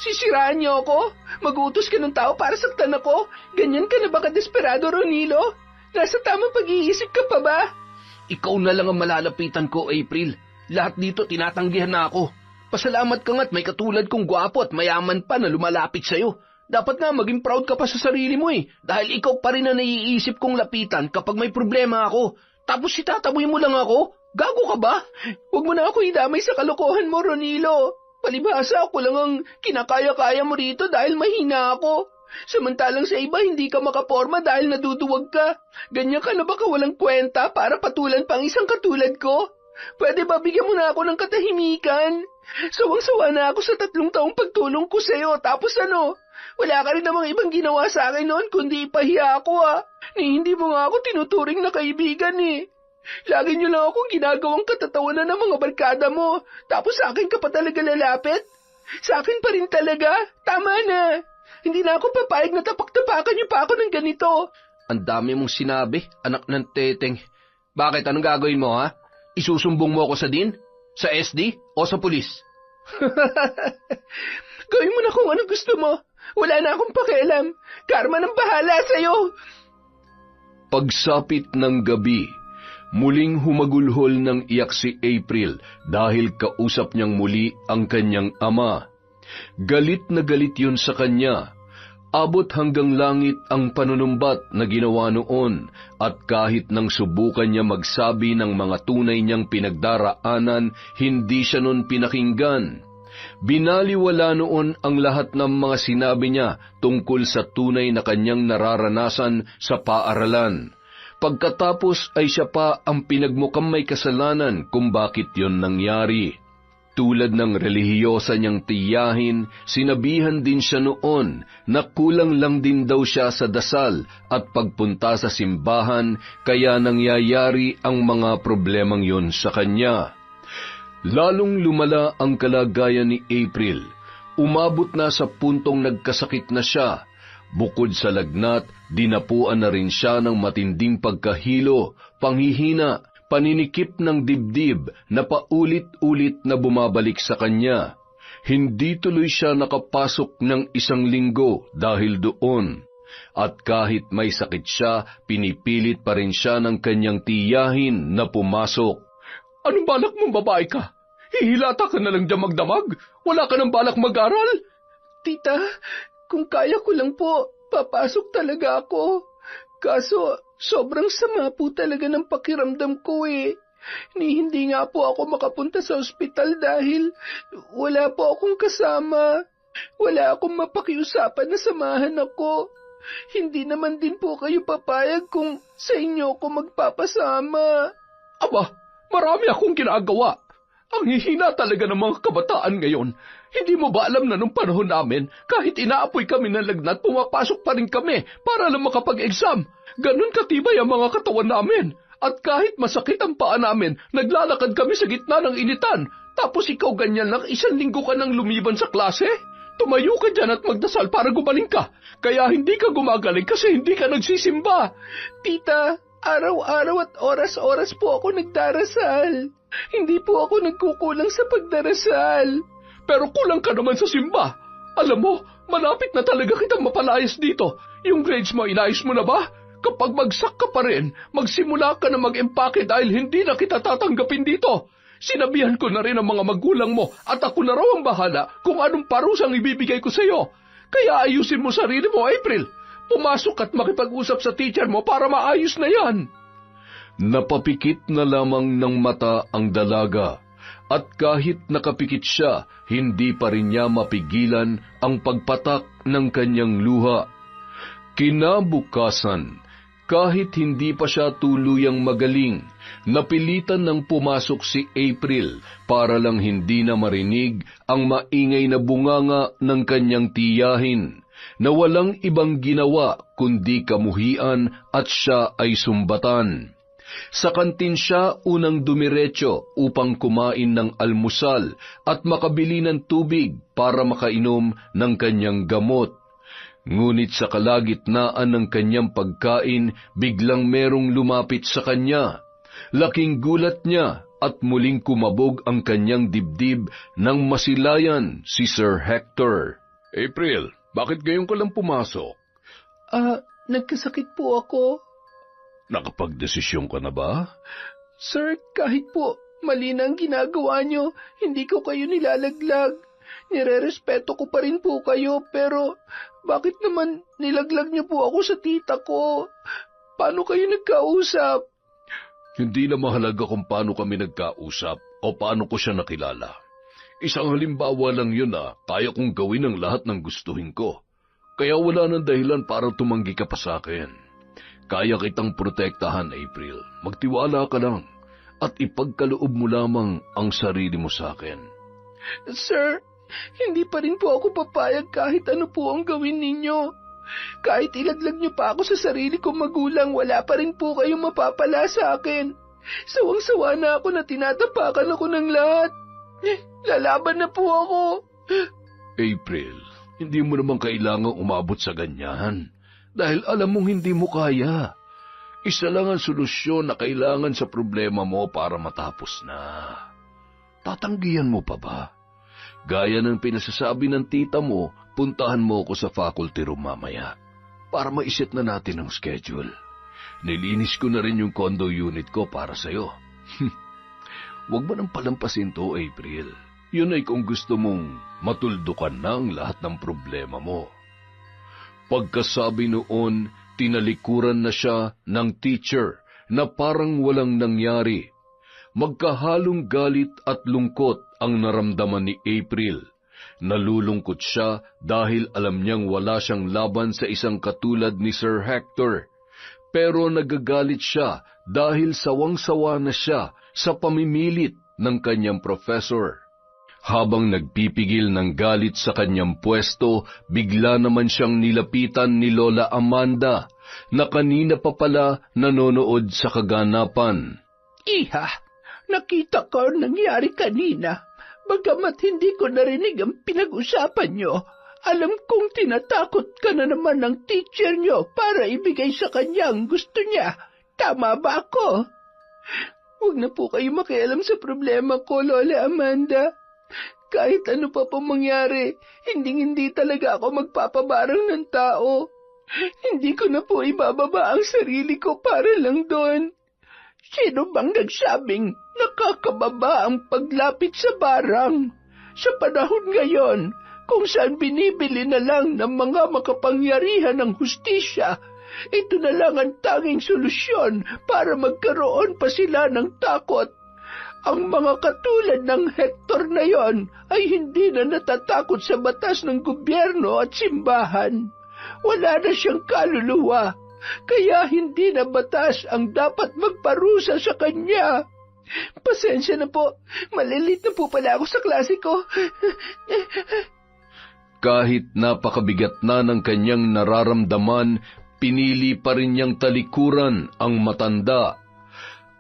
Sisiraan niyo ako? Mag-uutos ka ng tao para saktan ako? Ganyan ka na ba kadesperado, Ronilo? Nasa tamang pag-iisip ka pa ba? Ikaw na lang ang malalapitan ko, April. Lahat dito tinatanggihan na ako. Pasalamat ka nga't may katulad kong gwapo at mayaman pa na lumalapit sa'yo. Dapat nga maging proud ka pa sa sarili mo dahil ikaw pa rin na naiisip kong lapitan kapag may problema ako. Tapos itataboy mo lang ako? Gago ka ba? Huwag mo na ako idamay sa kalokohan mo, Ronilo. Palibhasa ako lang ang kinakaya-kaya mo rito dahil mahina ako. Samantalang sa iba hindi ka makaporma dahil naduduwag ka. Ganyan ka na ba kawalang kwenta para patulan pang isang katulad ko? Pwede ba bigyan mo na ako ng katahimikan? Sawang-sawa na ako sa 3 taong pagtulong ko sa'yo. Tapos ano? Wala ka rin namang ibang ginawa sa akin noon kundi ipahiya ako Ni hindi mo nga ako tinuturing na kaibigan Lagi niyo lang akong ginagawang katatawanan ng mga barkada mo. Tapos sa akin ka pa talaga lalapit? Sa akin pa rin talaga? Tama na. Hindi na ako papayag na tapak-tapakan niyo pa ako ng ganito. Ang dami mong sinabi, anak ng teteng. Bakit? Anong gagawin mo, ha? Isusumbong mo ako sa DIN? Sa SD? O sa pulis? Gawin mo na kung ano gusto mo. Wala na akong pakialam. Karma ng bahala sa'yo. Pagsapit ng gabi, muling humagulhol ng iyak si April dahil kausap niyang muli ang kanyang ama. Galit na galit yun sa kanya. Abot hanggang langit ang panunumbat na ginawa noon at kahit nang subukan niya magsabi ng mga tunay niyang pinagdaraanan, hindi siya noon pinakinggan. Binaliwala noon ang lahat ng mga sinabi niya tungkol sa tunay na kanyang nararanasan sa paaralan. Pagkatapos ay siya pa ang pinagmukhang may kasalanan kung bakit yon nangyari. Tulad ng relihiyosa niyang tiyahin, sinabihan din siya noon na kulang lang din daw siya sa dasal at pagpunta sa simbahan kaya nangyayari ang mga problemang yon sa kanya. Lalong lumala ang kalagayan ni April. Umabot na sa puntong nagkasakit na siya. Bukod sa lagnat, dinapuan na rin siya ng matinding pagkahilo, panghihina, paninikip ng dibdib na paulit-ulit na bumabalik sa kanya. Hindi tuloy siya nakapasok ng 1 linggo dahil doon. At kahit may sakit siya, pinipilit pa rin siya ng kanyang tiyahin na pumasok. Anong balak mong babae ka? Hihilata ka na lang dyan magdamag? Wala ka ng balak mag-aral? Tita, kung kaya ko lang po, papasok talaga ako. Kaso, sobrang sama po talaga ng pakiramdam ko Hindi nga po ako makapunta sa ospital dahil wala po akong kasama. Wala akong mapakiusapan na samahan ako. Hindi naman din po kayo papayag kung sa inyo ako magpapasama. Aba, marami akong ginagawa. Ang hihina talaga ng mga kabataan ngayon. Hindi mo ba alam na nung panahon namin, kahit inaapoy kami ng lagnat, pumapasok pa rin kami para lang makapag-exam. Ganun katibay ang mga katawan namin. At kahit masakit ang paa namin, naglalakad kami sa gitna ng initan. Tapos ikaw ganyan lang, 1 linggo ka nang lumiban sa klase? Tumayo ka dyan at magdasal para gumaling ka. Kaya hindi ka gumagaling kasi hindi ka nagsisimba. Tita, araw-araw at oras-oras po ako nagdarasal. Hindi po ako nagkukulang sa pagdarasal. Pero kulang ka naman sa simba. Alam mo, malapit na talaga kitang mapalayas dito. Yung grades mo, inayos mo na ba? Kapag bagsak ka pa rin, magsimula ka na mag-empake dahil hindi na kita tatanggapin dito. Sinabihan ko na rin ang mga magulang mo at ako na raw ang bahala kung anong parusang ibibigay ko sa iyo. Kaya ayusin mo sarili mo, April. Pumasok at makipag-usap sa teacher mo para maayos na yan. Napapikit na lamang ng mata ang dalaga, at kahit nakapikit siya, hindi pa rin niya mapigilan ang pagpatak ng kanyang luha. Kinabukasan, kahit hindi pa siya tuluyang magaling, napilitan ng pumasok si April para lang hindi na marinig ang maingay na bunganga ng kanyang tiyahin, na walang ibang ginawa kundi kamuhian at siya ay sumbatan. Sa kantin siya unang dumiretso upang kumain ng almusal at makabili ng tubig para makainom ng kanyang gamot. Ngunit sa kalagitnaan ng kanyang pagkain, biglang merong lumapit sa kanya. Laking gulat niya at muling kumabog ang kanyang dibdib nang masilayan si Sir Hector. April, bakit ngayon ka lang pumasok? Nagkasakit po ako. Nakapagdesisyon ka na ba? Sir, kahit po mali na ang ginagawa niyo, hindi ko kayo nilalaglag. Nirerespeto ko pa rin po kayo, pero bakit naman nilaglag niyo po ako sa tita ko? Paano kayo nagkausap? Hindi na mahalaga kung paano kami nagkausap o paano ko siya nakilala. Isang halimbawa lang yun na kaya kong gawin ang lahat ng gustuhin ko. Kaya wala nang dahilan para tumanggi ka pa sa akin. Kaya kitang protektahan, April. Magtiwala ka lang at ipagkaloob mo lamang ang sarili mo sa akin. Sir, hindi pa rin po ako papayag kahit ano po ang gawin ninyo. Kahit ilaglag niyo pa ako sa sarili kong magulang, wala pa rin po kayong mapapala sa akin. Sawang-sawa na ako na tinatapakan ako ng lahat. Lalaban na po ako. April, hindi mo naman kailangang umabot sa ganyan. Dahil alam mong hindi mo kaya. Isa lang ang solusyon na kailangan sa problema mo para matapos na. Tatanggihan mo pa ba? Gaya ng pinasasabi ng tita mo, puntahan mo ako sa faculty room mamaya para maiset na natin ang schedule. Nilinis ko na rin yung condo unit ko para sa'yo. Huwag mo nang palampasin to, April. Yun ay kung gusto mong matuldukan na ang lahat ng problema mo. Pagkasabi noon, tinalikuran na siya ng teacher na parang walang nangyari. Magkahalong galit at lungkot ang naramdaman ni April. Nalulungkot siya dahil alam niyang wala siyang laban sa isang katulad ni Sir Hector. Pero nagagalit siya dahil sawang-sawa na siya sa pamimilit ng kanyang professor. Habang nagpipigil ng galit sa kanyang pwesto, bigla naman siyang nilapitan ni Lola Amanda na kanina pa pala nanonood sa kaganapan. Iha, nakita ko ang nangyari kanina. Bagamat hindi ko narinig ang pinag-usapan nyo, alam kong tinatakot ka na naman ng teacher nyo para ibigay sa kanya ang gusto niya. Tama ba ako? Huwag na po kayo makialam sa problema ko, Lola Amanda. Kahit ano pa pong mangyari, hindi talaga ako magpapabarang ng tao. Hindi ko na po ibababa ang sarili ko para lang doon. Sino bang nagsabing nakakababa ang paglapit sa barang? Sa panahon ngayon, kung saan binibili na lang ng mga makapangyarihan ng hustisya, ito na lang ang tanging solusyon para magkaroon pa sila ng takot. Ang mga katulad ng Hector na yon ay hindi na natatakot sa batas ng gobyerno at simbahan. Wala na siyang kaluluwa, kaya hindi na batas ang dapat magparusa sa kanya. Pasensya na po, malilit na po pala ako sa klase ko. Kahit napakabigat na ng kanyang nararamdaman, pinili pa rin niyang talikuran ang matanda.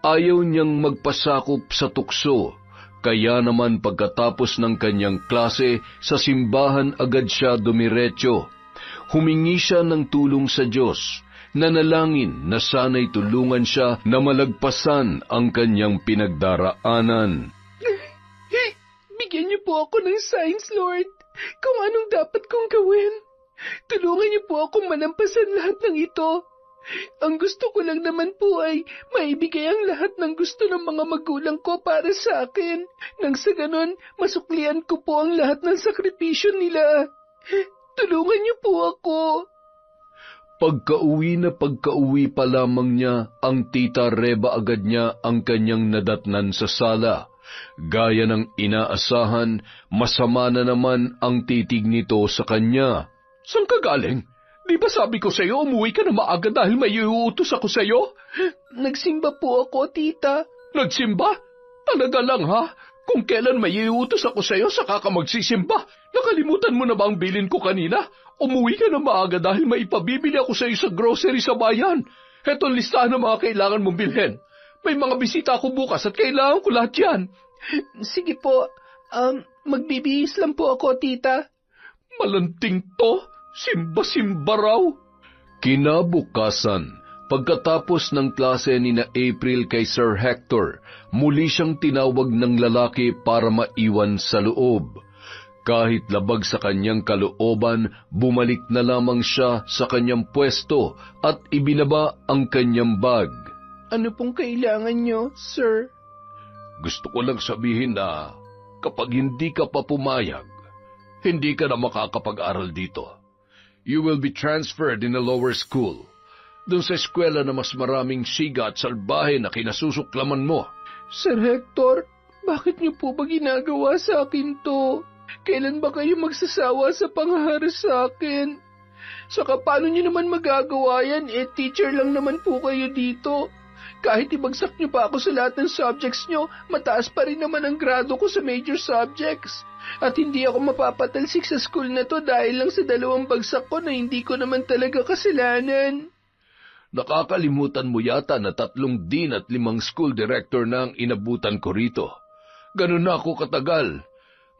Ayaw niyang magpasakop sa tukso, kaya naman pagkatapos ng kanyang klase, sa simbahan agad siya dumiretso. Humingi siya ng tulong sa Diyos, nanalangin na sana'y tulungan siya na malagpasan ang kanyang pinagdaraanan. Bigyan niyo po ako ng signs, Lord, kung anong dapat kong gawin. Tulungan niyo po akong manampasan lahat ng ito. Ang gusto ko lang naman po ay maibigay ang lahat ng gusto ng mga magulang ko para sa akin. Nang sa ganon, masuklian ko po ang lahat ng sakripisyo nila. Tulungan niyo po ako. Pagkauwi pa lamang niya, ang tita Reba agad niya ang kanyang nadatnan sa sala. Gaya ng inaasahan, masama na naman ang titig nito sa kanya. Saan ka galing? Di ba sabi ko sa'yo, umuwi ka na maaga dahil may iuutos ako sa'yo? Nagsimba po ako, tita. Nagsimba? Talaga lang, ha? Kung kailan may iuutos ako sa'yo, saka ka magsisimba. Nakalimutan mo na ba ang bilin ko kanina? Umuwi ka na maaga dahil may ipabibili ako sa'yo sa grocery sa bayan. Heto ang listahan ng mga kailangan mong bilhin. May mga bisita ako bukas at kailangan ko lahat yan. Sige po, magbibihis lang po ako, tita. Malanting to. Simba-simba raw. Kinabukasan, Pagkatapos ng klase ni na April kay Sir Hector, muli siyang tinawag ng lalaki para maiwan sa loob. Kahit labag sa kanyang kalooban, bumalik na lamang siya sa kanyang pwesto at ibinaba ang kanyang bag. Ano pong kailangan nyo, sir? Gusto ko lang sabihin na kapag hindi ka pa pumayag, hindi ka na makakapag-aral dito. You will be transferred in a lower school. Doon sa eskwela na mas maraming siga at salbahe na kinasusuklaman mo. Sir Hector, bakit niyo po ba ginagawa sa akin to? Kailan ba kayo magsasawa sa panghaharas sa akin? Saka paano niyo naman magagawa yan? Teacher lang naman po kayo dito. Kahit ibagsak niyo pa ako sa lahat ng subjects niyo, mataas pa rin naman ang grado ko sa major subjects. At hindi ako mapapatalsik sa school na to dahil lang sa 2 bagsak ko na hindi ko naman talaga kasalanan. Nakakalimutan mo yata na 3 dean at 5 school director na ang inabutan ko rito. Ganun na ako katagal.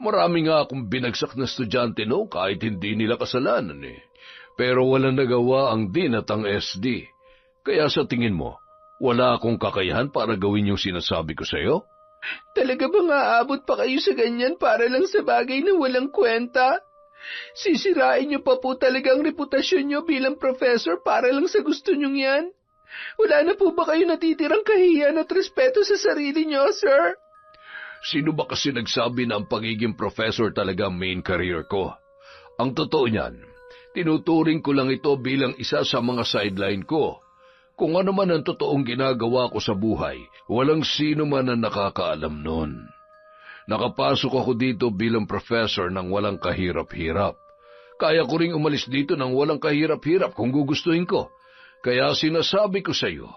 Marami nga akong binagsak na estudyante kahit hindi nila kasalanan Pero walang nagawa ang dean at ang SD. Kaya sa tingin mo, wala akong kakayahan para gawin yung sinasabi ko sa'yo? Talaga bang aabot pa kayo sa ganyan para lang sa bagay na walang kwenta? Sisirain niyo pa po talaga ang reputasyon niyo bilang professor para lang sa gusto niyong yan? Wala na po ba kayo natitirang kahihiyan at respeto sa sarili niyo, sir? Sino ba kasi nagsabi na ang pagiging professor talaga ang main career ko? Ang totoo niyan, tinuturing ko lang ito bilang isa sa mga sideline ko. Kung ano man ang totoong ginagawa ko sa buhay, walang sino man ang nakakaalam nun. Nakapasok ako dito bilang professor ng walang kahirap-hirap. Kaya ko ring umalis dito ng walang kahirap-hirap kung gugustuhin ko. Kaya sinasabi ko sa iyo,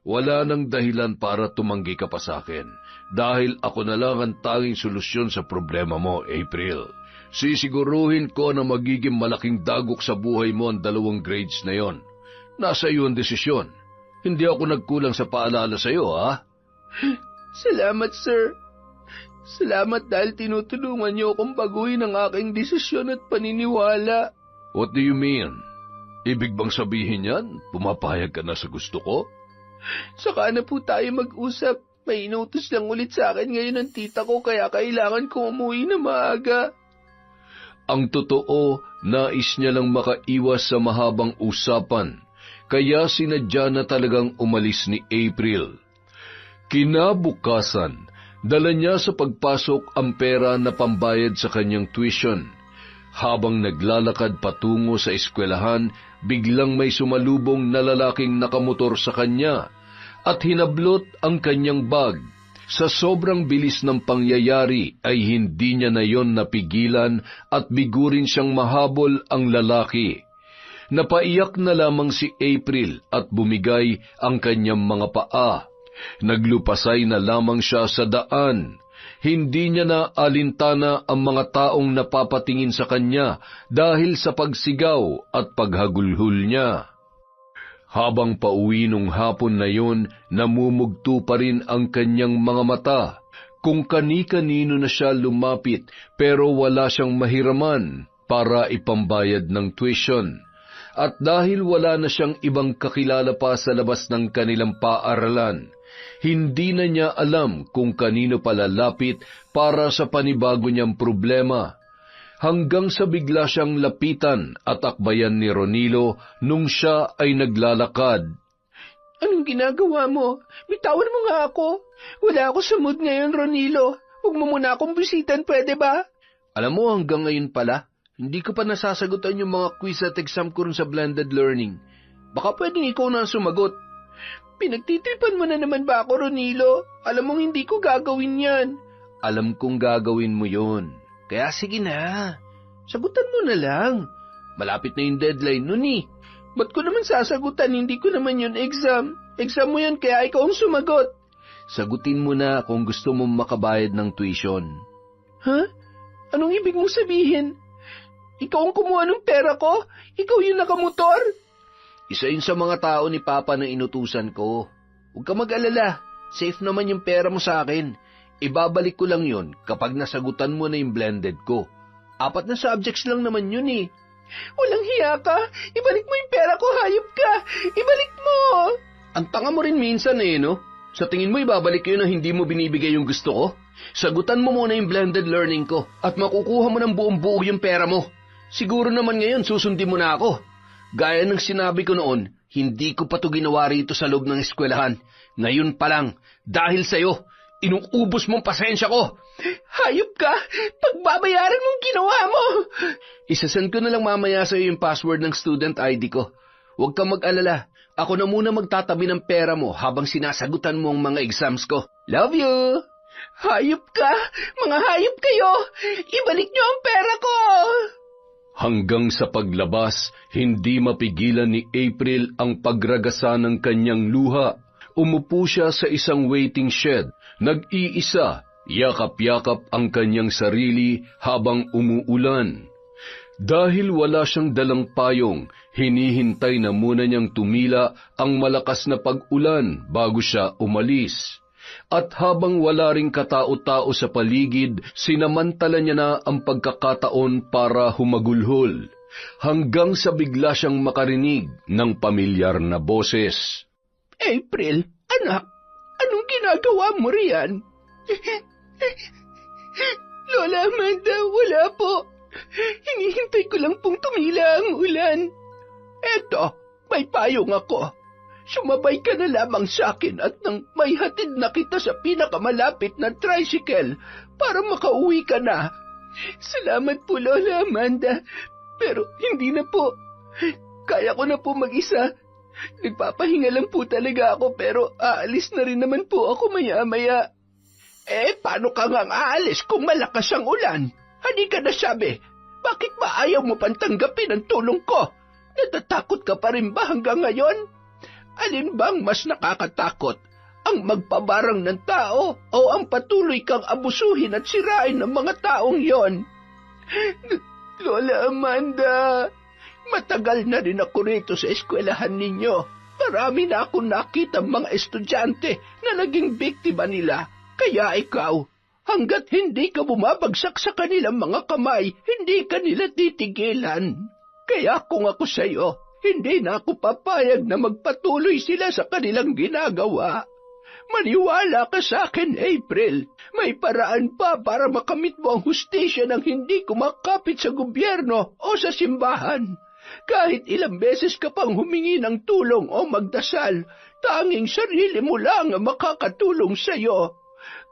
wala nang dahilan para tumanggi ka pa sa akin. Dahil ako na lang ang tanging solusyon sa problema mo, April. Sisiguruhin ko na magiging malaking dagok sa buhay mo ang 2 grades na yon. Nasa iyo ang desisyon. Hindi ako nagkulang sa paalala sa iyo, ha? Salamat, sir. Salamat dahil tinutulungan niyo akong baguhin ang aking desisyon at paniniwala. What do you mean? Ibig bang sabihin yan? Pumapayag ka na sa gusto ko? Saka na po tayo mag-usap. May inutos lang ulit sa akin ngayon ng tita ko kaya kailangan ko umuwi na maaga. Ang totoo, nais niya lang makaiwas sa mahabang usapan. Kaya sinadya na talagang umalis ni April. Kinabukasan, dala niya sa pagpasok ang pera na pambayad sa kanyang tuition. Habang naglalakad patungo sa eskwelahan, biglang may sumalubong na lalaking nakamotor sa kanya at hinablot ang kanyang bag. Sa sobrang bilis ng pangyayari ay hindi niya na yon napigilan at bigurin siyang mahabol ang lalaki. Napaiyak na lamang si April at bumigay ang kanyang mga paa. Naglupasay na lamang siya sa daan. Hindi niya na alintana ang mga taong napapatingin sa kanya dahil sa pagsigaw at paghagulhol niya. Habang pauwi nung hapon na yon, namumugto pa rin ang kanyang mga mata. Kung kani-kanino na siya lumapit pero wala siyang mahiraman para ipambayad ng tuition. At dahil wala na siyang ibang kakilala pa sa labas ng kanilang paaralan, hindi na niya alam kung kanino palalapit para sa panibago niyang problema. Hanggang sa bigla siyang lapitan at akbayan ni Ronilo nung siya ay naglalakad. Anong ginagawa mo? Bitawan mo nga ako. Wala ako sa mood ngayon, Ronilo. Huwag mo muna akong bisitan, pwede ba? Alam mo, hanggang ngayon pala, hindi ko pa nasasagutan yung mga quiz at exam ko rin sa blended learning. Baka pwedeng ikaw na ang sumagot. Pinagtitripan mo na naman ba ako, Ronilo? Alam mong hindi ko gagawin yan. Alam kong gagawin mo yun. Kaya sige na, sagutan mo na lang. Malapit na yung deadline nun eh. Ba't ko naman sasagutan? Hindi ko naman yun exam. Exam mo yun kaya ikaw ang sumagot. Sagutin mo na kung gusto mong makabayad ng tuition. Ha? Anong ibig mong sabihin? Ikaw ang kumuha ng pera ko? Ikaw yung nakamotor? Isa yun sa mga tao ni Papa na inutusan ko. Huwag ka mag-alala. Safe naman yung pera mo sa akin. Ibabalik ko lang yun kapag nasagutan mo na yung blended ko. 4 na subjects lang naman yun eh. Walang hiya ka! Ibalik mo yung pera ko, hayop ka! Ibalik mo! Ang tanga mo rin minsan no? Sa tingin mo ibabalik ko yun na hindi mo binibigay yung gusto ko? Sagutan mo muna yung blended learning ko at makukuha mo ng buong buo yung pera mo. Siguro naman ngayon susundin mo na ako. Gaya ng sinabi ko noon, hindi ko pa to ginawa rito sa loob ng eskwelahan. Ngayon pa lang, dahil sa'yo, inuubos mong pasensya ko. Hayop ka! Pagbabayaran mong ginawa mo! Isasend ko na lang mamaya sa'yo yung password ng student ID ko. Huwag kang mag-alala. Ako na muna magtatabi ng pera mo habang sinasagutan mo ang mga exams ko. Love you! Hayop ka! Mga hayop kayo! Ibalik niyo ang pera ko! Hanggang sa paglabas, hindi mapigilan ni April ang pagragasa ng kanyang luha. Umupo siya sa isang waiting shed. Nag-iisa, yakap-yakap ang kanyang sarili habang umuulan. Dahil wala siyang dalang payong, hinihintay na muna niyang tumila ang malakas na pag-ulan bago siya umalis. At habang wala ring katao-tao sa paligid, sinamantala niya na ang pagkakataon para humagulhol, hanggang sa bigla siyang makarinig ng pamilyar na boses. April, anak, anong ginagawa mo riyan? Lola Amanda, wala po. Hinihintay ko lang pong tumila ang ulan. Eto, may payong ako. Sumabay ka na lamang sa akin at nang may hatid na kita sa pinakamalapit na tricycle para makauwi ka na. Salamat po, Lola Amanda. Pero hindi na po. Kaya ko na po mag-isa. Nagpapahinga lang po talaga ako pero aalis na rin naman po ako maya-maya. Paano ka nga aalis kung malakas ang ulan? Hindi ka nasabi. Bakit ba ayaw mo pang tanggapin ang tulong ko? Natatakot ka pa rin ba hanggang ngayon? Alin bang mas nakakatakot? Ang magpabarang ng tao o ang patuloy kang abusuhin at sirain ng mga taong yon? Lola Amanda, matagal na rin ako rito sa eskwelahan ninyo. Marami na akong nakita mga estudyante na naging biktima nila. Kaya ikaw, hanggat hindi ka bumabagsak sa kanilang mga kamay, hindi ka nila titigilan. Kaya kung ako sa iyo, hindi na ako papayag na magpatuloy sila sa kanilang ginagawa. Maniwala ka sa akin, April. May paraan pa para makamit mo ang hustisya ng hindi kumakapit sa gobyerno o sa simbahan. Kahit ilang beses ka pang humingi ng tulong o magdasal, tanging sarili mo lang ang makakatulong sa iyo.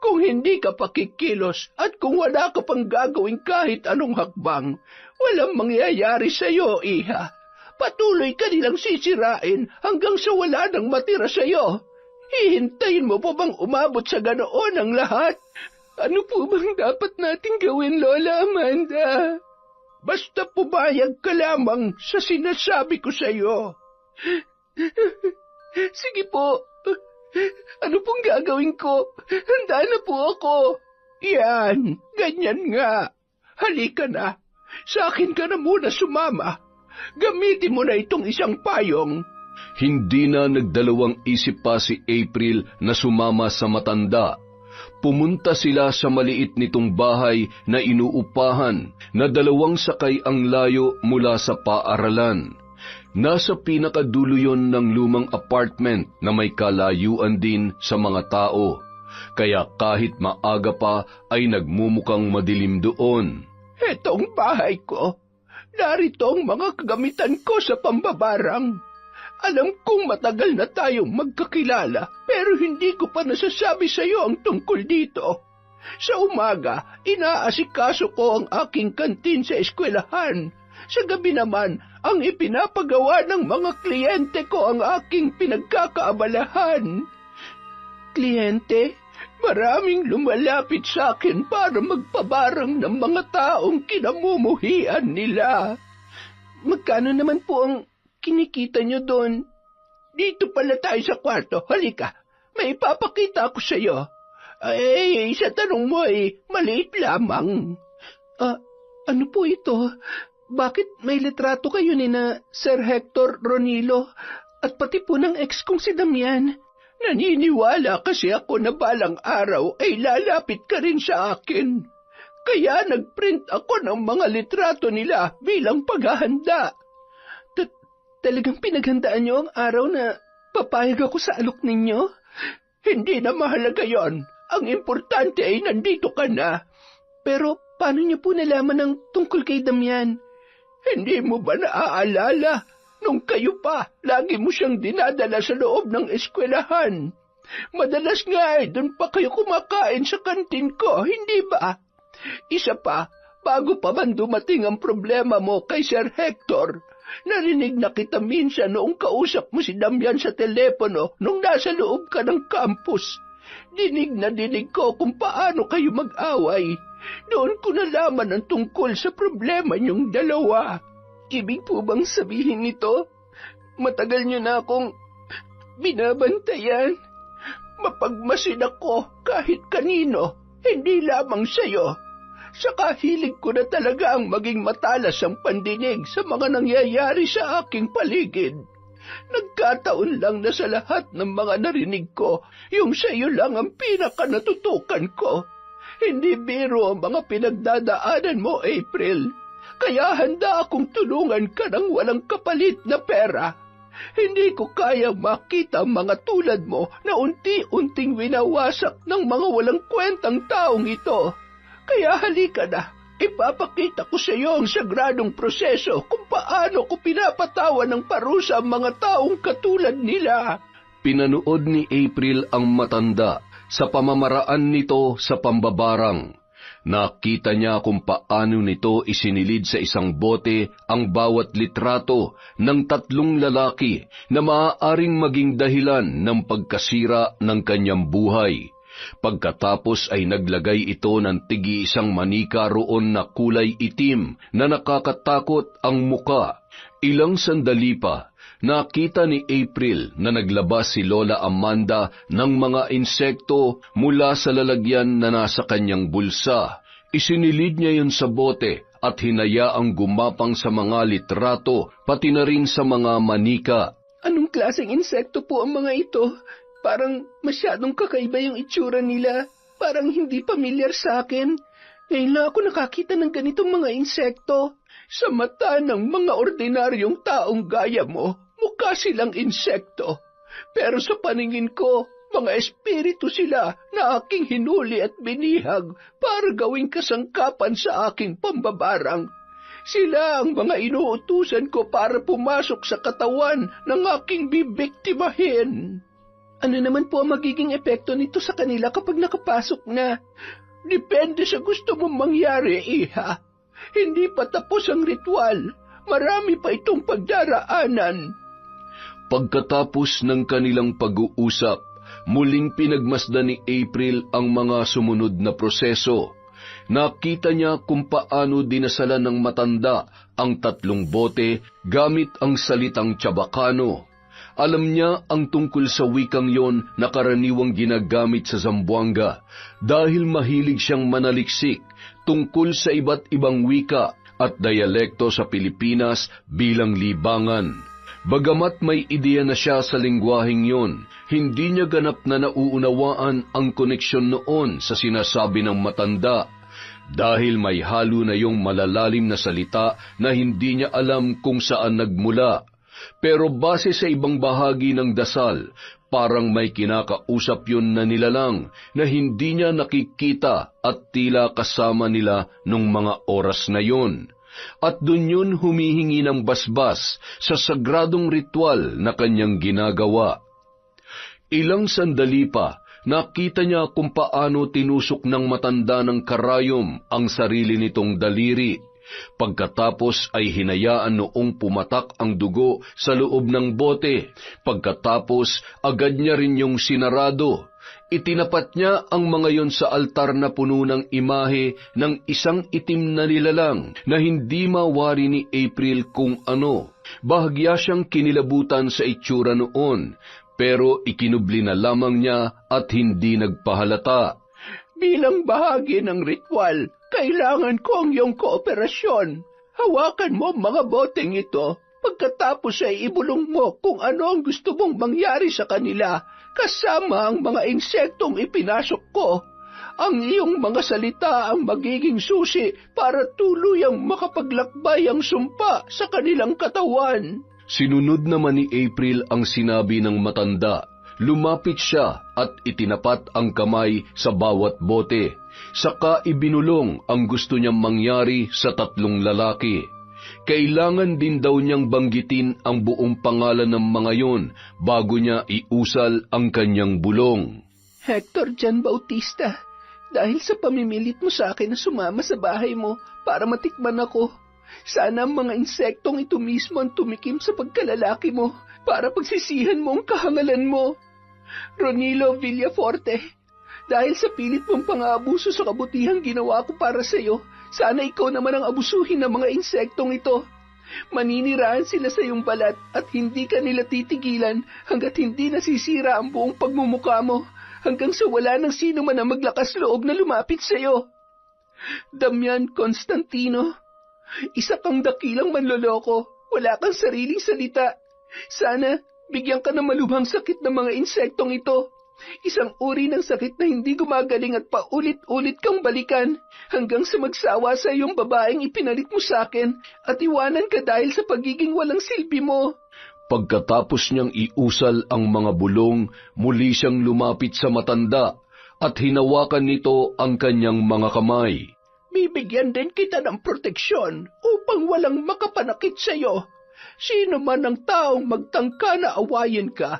Kung hindi ka pakikilos at kung wala ka pang gagawin kahit anong hakbang, walang mangyayari sa iyo, iha. Patuloy ka nilang sisirain hanggang sa wala nang matira sa iyo. Hihintayin mo pa bang umabot sa ganoon ang lahat? Ano po bang dapat nating gawin, Lola Amanda? Basta pumayag ka lamang sa sinasabi ko sa iyo. Sige po. Ano pong gagawin ko? Handa na po ako. Yan, ganyan nga. Halika na. Sa akin ka na muna sumama. Gamitin mo na itong isang payong. Hindi na nagdalawang isip pa si April na sumama sa matanda. Pumunta sila sa maliit nitong bahay na inuupahan na 2 sakay ang layo mula sa paaralan. Nasa pinakadulo yon ng lumang apartment na may kalayuan din sa mga tao. Kaya kahit maaga pa ay nagmumukhang madilim doon. Etong bahay ko. Narito ang mga kagamitan ko sa pambabarang. Alam kong matagal na tayong magkakilala, pero hindi ko pa nasasabi sa iyo ang tungkol dito. Sa umaga, inaasikaso ko ang aking kantin sa eskwelahan. Sa gabi naman, ang ipinapagawa ng mga kliyente ko ang aking pinagkakaabalahan. Kliyente? Maraming lumalapit sa akin para magpabarang ng mga taong kinamumuhian nila. Magkano naman po ang kinikita nyo doon? Dito pala tayo sa kwarto. Halika, may ipapakita ko sa iyo. Sa tanong mo maliit lamang. Ano po ito? Bakit may litrato kayo ni na Sir Hector Ronilo at pati po ng ex kong si Damian? Naniniwala kasi ako na balang araw ay lalapit ka rin sa akin. Kaya nagprint ako ng mga litrato nila bilang paghahanda. Talagang pinaghandaan niyo ang araw na papayag ako sa alok ninyo? Hindi na mahalaga yon. Ang importante ay nandito ka na. Pero paano niyo po nalaman ang tungkol kay Damian? Hindi mo ba naaalala? Nung kayo pa, lagi mo siyang dinadala sa loob ng eskwelahan. Madalas nga doon pa kayo kumakain sa kantin ko, hindi ba? Isa pa, bago pa man dumating ang problema mo kay Sir Hector, narinig na kita minsan noong kausap mo si Damian sa telepono nung nasa loob ka ng campus. Dinig na dinig ko kung paano kayo mag-away. Doon ko nalaman ang tungkol sa problema niyong dalawa. Ibig po bang sabihin nito? Matagal niyo na akong binabantayan. Mapagmasid ako kahit kanino, hindi lamang sa'yo. Saka hilig ko na talaga ang maging matalas ang pandinig sa mga nangyayari sa aking paligid. Nagkataon lang na sa lahat ng mga narinig ko, yung sa'yo lang ang pinaka-natutukan ko. Hindi biro ang mga pinagdadaanan mo, April. Kaya handa akong tulungan ka ng walang kapalit na pera. Hindi ko kayang makita ang mga tulad mo na unti-unting winawasak ng mga walang kwentang taong ito. Kaya halika na, ipapakita ko sa iyo ang sagradong proseso kung paano ko pinapatawan ng parusa ang mga taong katulad nila. Pinanood ni April ang matanda sa pamamaraan nito sa pambabarang. Nakita niya kung paano nito isinilid sa isang bote ang bawat litrato ng 3 lalaki na maaaring maging dahilan ng pagkasira ng kanyang buhay. Pagkatapos ay naglagay ito ng tigi-isang manika roon na kulay itim na nakakatakot ang muka. Ilang sandali pa, nakita ni April na naglabas si Lola Amanda ng mga insekto mula sa lalagyan na nasa kanyang bulsa. Isinilid niya yun sa bote at hinayaang gumapang sa mga litrato, pati na rin sa mga manika. Anong klaseng insekto po ang mga ito? Parang masyadong kakaiba yung itsura nila. Parang hindi pamilyar sa akin. Ngayon lang ako nakakita ng ganitong mga insekto. Sa mata ng mga ordinaryong taong gaya mo, mukha silang insekto. Pero sa paningin ko, mga espiritu sila na aking hinuli at binihag para gawing kasangkapan sa aking pambabarang. Sila ang mga inuutusan ko para pumasok sa katawan ng aking bibiktimahin. Ano naman po ang magiging epekto nito sa kanila kapag nakapasok na? Depende sa gusto mong mangyari, Iha. Hindi pa tapos ang ritual. Marami pa itong pagdaraanan. Pagkatapos ng kanilang pag-uusap, muling pinagmasdan ni April ang mga sumunod na proseso. Nakita niya kung paano dinasalan ng matanda ang 3 bote gamit ang salitang Chabacano. Alam niya ang tungkol sa wikang yon na karaniwang ginagamit sa Zamboanga dahil mahilig siyang manaliksik tungkol sa iba't ibang wika at dialekto sa Pilipinas bilang libangan. Bagamat may ideya na siya sa lengguaheng yon, hindi niya ganap na nauunawaan ang koneksyon noon sa sinasabi ng matanda dahil may halo na yung malalalim na salita na hindi niya alam kung saan nagmula. Pero base sa ibang bahagi ng dasal, parang may kinakausap yun na nilalang na hindi niya nakikita at tila kasama nila nung mga oras na yun. At dun yun humihingi ng basbas sa sagradong ritual na kanyang ginagawa. Ilang sandali pa, nakita niya kung paano tinusok ng matanda ng karayom ang sarili nitong daliri. Pagkatapos ay hinayaan noong pumatak ang dugo sa loob ng bote. Pagkatapos, agad niya rin yung sinarado. Itinapat niya ang mga yon sa altar na puno ng imahe ng isang itim na nilalang na hindi mawari ni April kung ano. Bahagya siyang kinilabutan sa itsura noon, pero ikinubli na lamang niya at hindi nagpahalata. Bilang bahagi ng ritual, kailangan ko ang iyong kooperasyon. Hawakan mo ang mga boteng ito. Pagkatapos ay ibulong mo kung ano ang gusto mong mangyari sa kanila, kasama ang mga insektong ipinasok ko. Ang iyong mga salita ang magiging susi para tuluyang makapaglakbay ang sumpa sa kanilang katawan. Sinunod naman ni April ang sinabi ng matanda. Lumapit siya at itinapat ang kamay sa bawat bote. Saka ibinulong ang gusto niyang mangyari sa 3 lalaki. Kailangan din daw niyang banggitin ang buong pangalan ng mga yon bago niya iusal ang kanyang bulong. Hector John Bautista, dahil sa pamimilit mo sa akin na sumama sa bahay mo para matikman ako, sana ang mga insektong ito mismo ang tumikim sa pagkalalaki mo para pagsisihan mo ang kahangalan mo. Ronilo Villaforte, dahil sa pilit mong pang-aabuso sa kabutihang ginawa ko para sa iyo, sana ikaw naman ang abusuhin ng mga insektong ito. Maninirahan sila sa iyong balat at hindi ka nila titigilan hanggat hindi nasisira ang buong pagmumukha mo, hanggang sa wala ng sino man ang maglakas loob na lumapit sa iyo. Damian Constantino, isa kang dakilang manloloko, wala kang sariling salita. Sana bigyan ka ng malubhang sakit ng mga insektong ito. Isang uri ng sakit na hindi gumagaling at paulit-ulit kang balikan hanggang sa magsawa sa iyong babaeng ipinalit mo sa akin at iwanan ka dahil sa pagiging walang silbi mo. Pagkatapos niyang iusal ang mga bulong, muli siyang lumapit sa matanda at hinawakan nito ang kanyang mga kamay. Bibigyan din kita ng proteksyon upang walang makapanakit sa iyo. Sino man ang taong magtangka na awayin ka,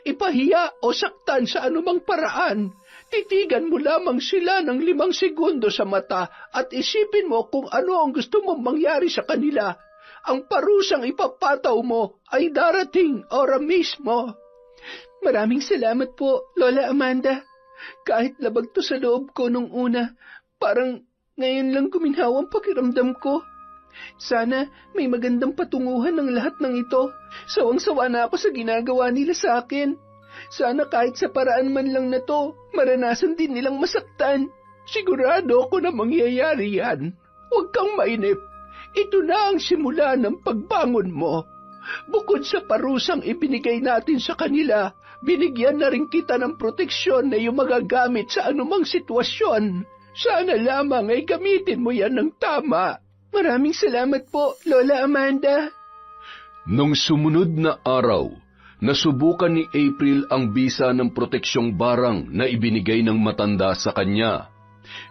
ipahiya o saktan sa anumang paraan, titigan mo lamang sila ng 5 segundo sa mata at isipin mo kung ano ang gusto mong mangyari sa kanila. Ang parusang ipapataw mo ay darating ora mismo. Maraming salamat po, Lola Amanda. Kahit labag to sa loob ko nung una, parang ngayon lang guminhaw ang pakiramdam ko. Sana may magandang patunguhan ng lahat ng ito. Sawang-sawa na ako sa ginagawa nila sa akin. Sana kahit sa paraan man lang na to, maranasan din nilang masaktan. Sigurado ako na mangyayari yan. Huwag kang mainip. Ito na ang simula ng pagbangon mo. Bukod sa parusang ibinigay natin sa kanila, binigyan na rin kita ng proteksyon na iyong magagamit sa anumang sitwasyon. Sana lamang ay gamitin mo yan ng tama. Maraming salamat po, Lola Amanda. Nung sumunod na araw, nasubukan ni April ang bisa ng proteksyong barang na ibinigay ng matanda sa kanya.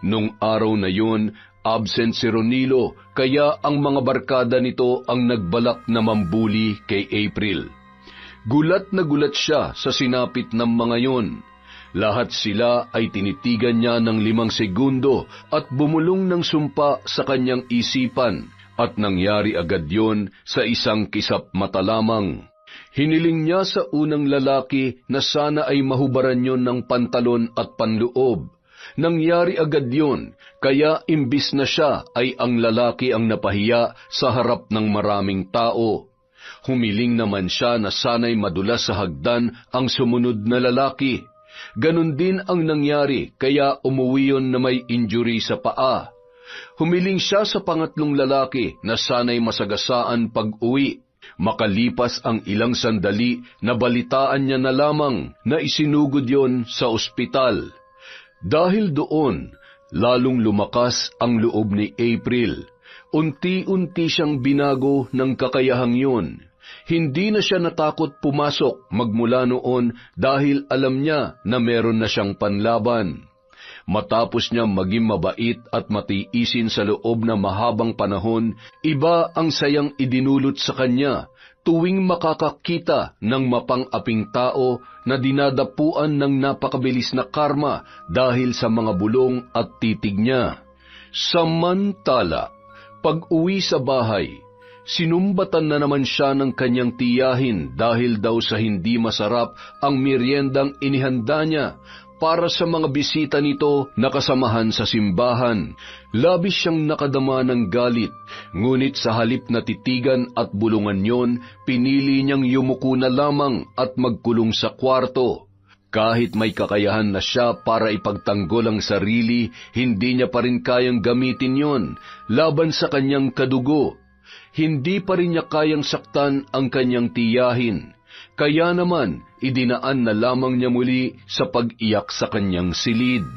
Nung araw na yun, absent si Ronilo, kaya ang mga barkada nito ang nagbalak na mambuli kay April. Gulat na gulat siya sa sinapit ng mga yon. Lahat sila ay tinitigan niya ng 5 segundo at bumulong ng sumpa sa kanyang isipan at nangyari agad yon sa isang kisap mata lamang. Hiniling niya sa unang lalaki na sana ay mahubaran yon ng pantalon at panloob. Nangyari agad yon, kaya imbis na siya ay ang lalaki ang napahiya sa harap ng maraming tao. Humiling naman siya na sana'y madulas sa hagdan ang sumunod na lalaki. Ganon din ang nangyari, kaya umuwi yon na may injury sa paa. Humiling siya sa pangatlong lalaki na sana'y masagasaan pag-uwi. Makalipas ang ilang sandali, nabalitaan niya na lamang na isinugod yon sa ospital. Dahil doon, lalong lumakas ang loob ni April. Unti-unti siyang binago ng kakayahang yun. Hindi na siya natakot pumasok magmula noon dahil alam niya na meron na siyang panlaban. Matapos niya maging mabait at matiisin sa loob na mahabang panahon, iba ang sayang idinulot sa kanya tuwing makakakita ng mapang-aping tao na dinadapuan ng napakabilis na karma dahil sa mga bulong at titig niya. Samantala, pag-uwi sa bahay, sinumbatan na naman siya ng kanyang tiyahin dahil daw sa hindi masarap ang meriendang inihanda niya para sa mga bisita nito na kasamahan sa simbahan. Labis siyang nakadama ng galit, ngunit sa halip na titigan at bulungan yon, pinili niyang yumuko na lamang at magkulong sa kwarto. Kahit may kakayahan na siya para ipagtanggol ang sarili, hindi niya pa rin kayang gamitin yon laban sa kanyang kadugo. Hindi pa rin niya kayang saktan ang kanyang tiyahin. Kaya naman, idinaan na lamang niya muli sa pag-iyak sa kanyang silid.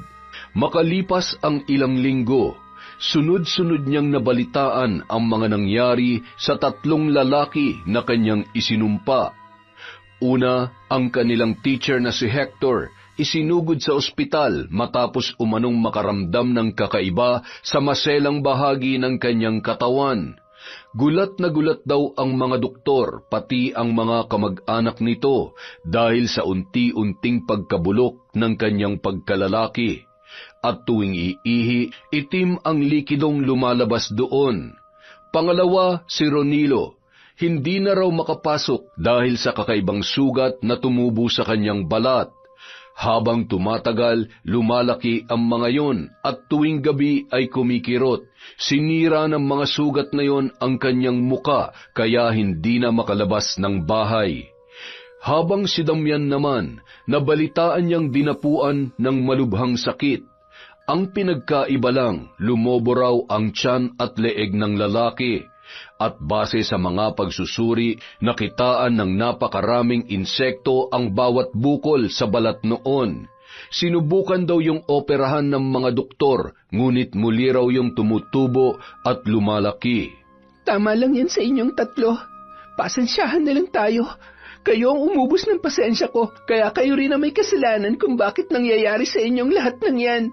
Makalipas ang ilang linggo, sunod-sunod niyang nabalitaan ang mga nangyari sa 3 lalaki na kanyang isinumpa. Una, ang kanilang teacher na si Hector, isinugod sa ospital matapos umanong makaramdam ng kakaiba sa maselang bahagi ng kanyang katawan. Gulat na gulat daw ang mga doktor, pati ang mga kamag-anak nito, dahil sa unti-unting pagkabulok ng kanyang pagkalalaki. At tuwing iihi, itim ang likidong lumalabas doon. Pangalawa, si Ronilo. Hindi na raw makapasok dahil sa kakaibang sugat na tumubo sa kanyang balat. Habang tumatagal, lumalaki ang mga yon at tuwing gabi ay kumikirot. Sinira ng mga sugat na yon ang kanyang muka kaya hindi na makalabas ng bahay. Habang si Damian naman, nabalitaan niyang dinapuan ng malubhang sakit. Ang pinagkaiba lang, lumobo raw ang tiyan at leeg ng lalaki. At base sa mga pagsusuri, nakitaan ng napakaraming insekto ang bawat bukol sa balat noon. Sinubukan daw yung operahan ng mga doktor, ngunit muli raw yung tumutubo at lumalaki. Tama lang yan sa inyong 3. Pasensyahan na lang tayo. Kayo ang umubos ng pasensya ko, kaya kayo rin ang may kasalanan kung bakit nangyayari sa inyong lahat ng yan.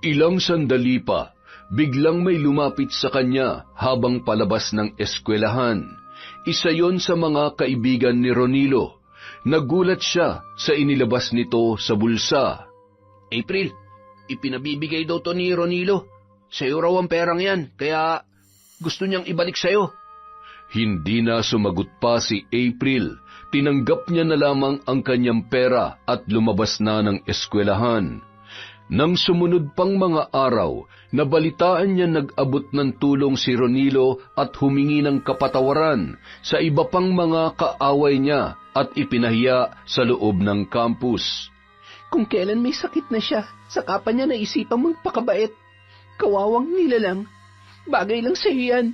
Ilang sandali pa, biglang may lumapit sa kanya habang palabas ng eskwelahan. Isa yon sa mga kaibigan ni Ronilo. Nagulat siya sa inilabas nito sa bulsa. April, ipinabibigay daw to ni Ronilo. Sa'yo raw ang perang yan, kaya gusto niyang ibalik sa'yo. Hindi na sumagot pa si April. Tinanggap niya na lamang ang kanyang pera at lumabas na ng eskwelahan. Nang sumunod pang mga araw, nabalitaan niya nag-abot ng tulong si Ronilo at humingi ng kapatawaran sa iba pang mga kaaway niya at ipinahiya sa loob ng campus. Kung kailan may sakit na siya, saka pa niya naisipang magpakabait. Kawawang nilalang. Bagay lang sa iyo yan.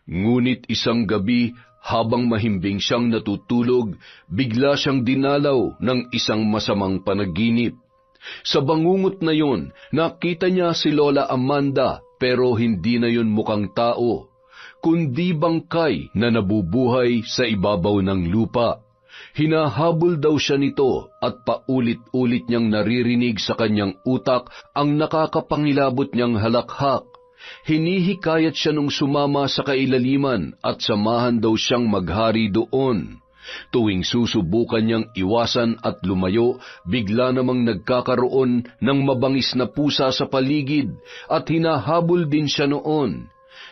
Ngunit isang gabi, habang mahimbing siyang natutulog, bigla siyang dinalaw ng isang masamang panaginip. Sa bangungot na yon, nakita niya si Lola Amanda, pero hindi na yon mukhang tao, kundi bangkay na nabubuhay sa ibabaw ng lupa. Hinahabol daw siya nito at paulit-ulit niyang naririnig sa kanyang utak ang nakakapangilabot niyang halakhak. Hinihikayat siya nung sumama sa kailaliman at samahan daw siyang maghari doon. Tuwing susubukan niyang iwasan at lumayo, bigla namang nagkakaroon ng mabangis na pusa sa paligid at hinahabol din siya noon.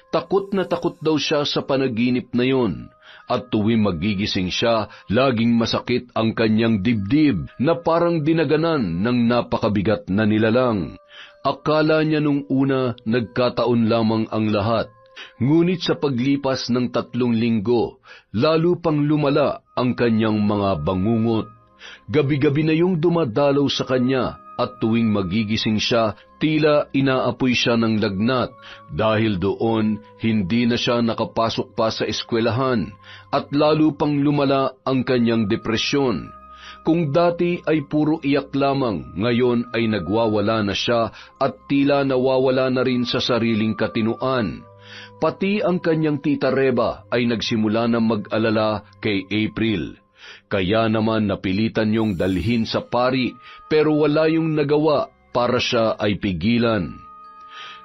Takot na takot daw siya sa panaginip na yon. At tuwing magigising siya, laging masakit ang kanyang dibdib na parang dinaganan ng napakabigat na nilalang. Akala niya nung una nagkataon lamang ang lahat. Ngunit sa paglipas ng 3 linggo, lalo pang lumala ang kanyang mga bangungot. Gabi-gabi na yung dumadalaw sa kanya at tuwing magigising siya, tila inaapoy siya ng lagnat. Dahil doon, hindi na siya nakapasok pa sa eskwelahan at lalo pang lumala ang kanyang depresyon. Kung dati ay puro iyak lamang, ngayon ay nagwawala na siya at tila nawawala na rin sa sariling katinuan. Pati ang kanyang tita Reba ay nagsimula na mag-alala kay April. Kaya naman napilitan niyong dalhin sa pari, pero wala yung nagawa para siya ay pigilan.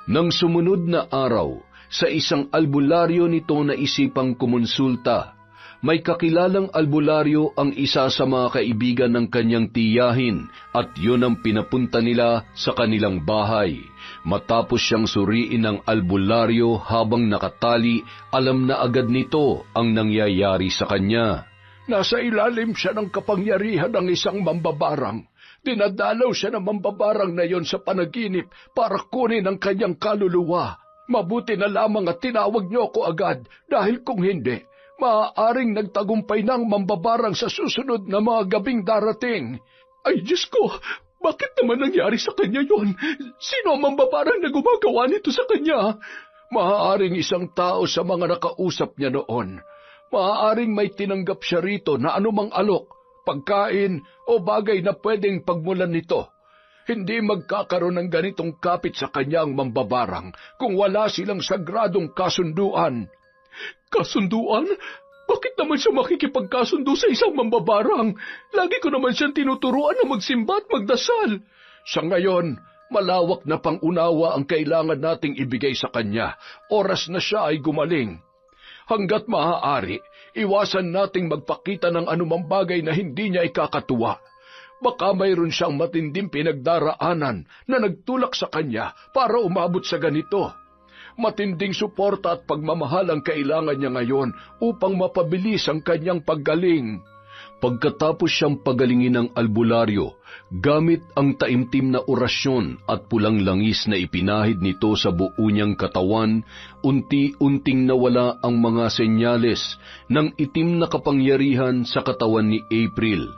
Nang sumunod na araw, sa isang albularyo nito na isipang kumonsulta, may kakilalang albularyo ang isa sa mga kaibigan ng kanyang tiyahin at yun ang pinapunta nila sa kanilang bahay. Matapos siyang suriin ng albularyo habang nakatali, alam na agad nito ang nangyayari sa kanya. Nasa ilalim siya ng kapangyarihan ng isang mambabarang. Dinadalaw siya ng mambabarang na yon sa panaginip para kunin ang kanyang kaluluwa. Mabuti na lamang at tinawag niyo ako agad dahil kung hindi, maaaring nagtagumpay ng mambabarang sa susunod na mga gabing darating. Ay, Diyos ko! Bakit naman nangyari sa kanya yon? Sino ang mambabarang na gumagawa nito sa kanya? Maaaring isang tao sa mga nakausap niya noon. Maaaring may tinanggap siya rito na anumang alok, pagkain o bagay na pwedeng pagmulan nito. Hindi magkakaroon ng ganitong kapit sa kanya ang mambabarang kung wala silang sagradong kasunduan. Kasunduan? Bakit naman siya makikipagkasundo sa isang mambabarang? Lagi ko naman siyang tinuturuan na magsimba at magdasal. Sa ngayon, malawak na pangunawa ang kailangan nating ibigay sa kanya. Oras na siya ay gumaling. Hanggat maaari, iwasan nating magpakita ng anumang bagay na hindi niya ikakatuwa. Baka mayroon siyang matinding pinagdaraanan na nagtulak sa kanya para umabot sa ganito. Matinding suporta at pagmamahal ang kailangan niya ngayon upang mapabilis ang kanyang paggaling. Pagkatapos siyang pagalingin ng albularyo, gamit ang taimtim na orasyon at pulang langis na ipinahid nito sa buo niyang katawan, unti-unting nawala ang mga senyales ng itim na kapangyarihan sa katawan ni April.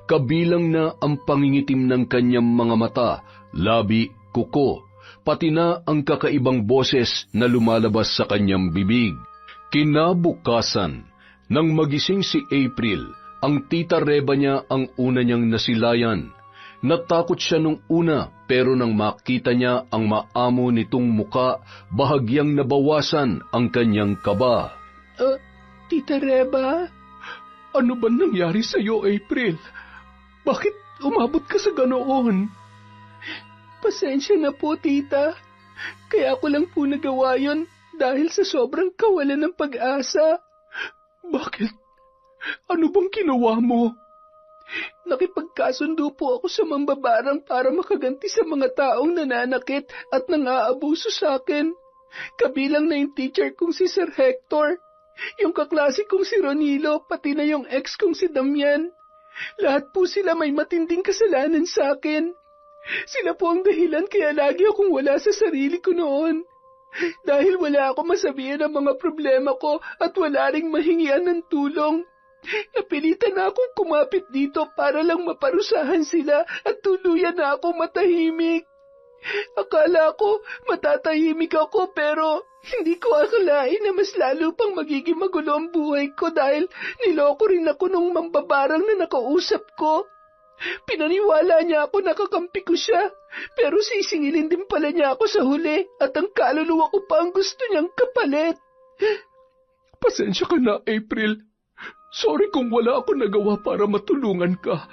Kabilang na ang pangingitim ng kanyang mga mata, labi, kuko, pati na ang kakaibang boses na lumalabas sa kanyang bibig. Kinabukasan, nang magising si April, ang tita Reba niya ang una niyang nasilayan. Natakot siya nung una, pero nang makita niya ang maamo nitong muka, bahagyang nabawasan ang kanyang kaba. Tita Reba? Ano ba nangyari sa iyo, April? Bakit umabot ka sa ganoon? Pasensya na po, tita. Kaya ko lang po nagawa yun dahil sa sobrang kawalan ng pag-asa. Bakit? Ano bang ginawa mo? Nakipagkasundo po ako sa mambabarang para makaganti sa mga taong nananakit at nang-aabuso sa akin. Kabilang na yung teacher kong si Sir Hector, yung kaklase kong si Ronilo, pati na yung ex kong si Damian. Lahat po sila may matinding kasalanan sa akin. Sila po ang dahilan kaya lagi akong wala sa sarili ko noon. Dahil wala ako masabihan ng mga problema ko at wala ring mahingian ng tulong. Napilitan na akong kumapit dito para lang maparusahan sila at tuluyan na akong matahimik. Akala ko matatahimik ako pero hindi ko akalain na mas lalo pang magiging magulo ang buhay ko dahil niloko rin ako nung mambabarang na nakausap ko. Pinaniwala niya ako na kakampi ko siya, pero sisingilin din pala niya ako sa huli at ang kaluluwa ko pa ang gusto niyang kapalit. Pasensya ka na, April. Sorry kung wala ako nagawa para matulungan ka.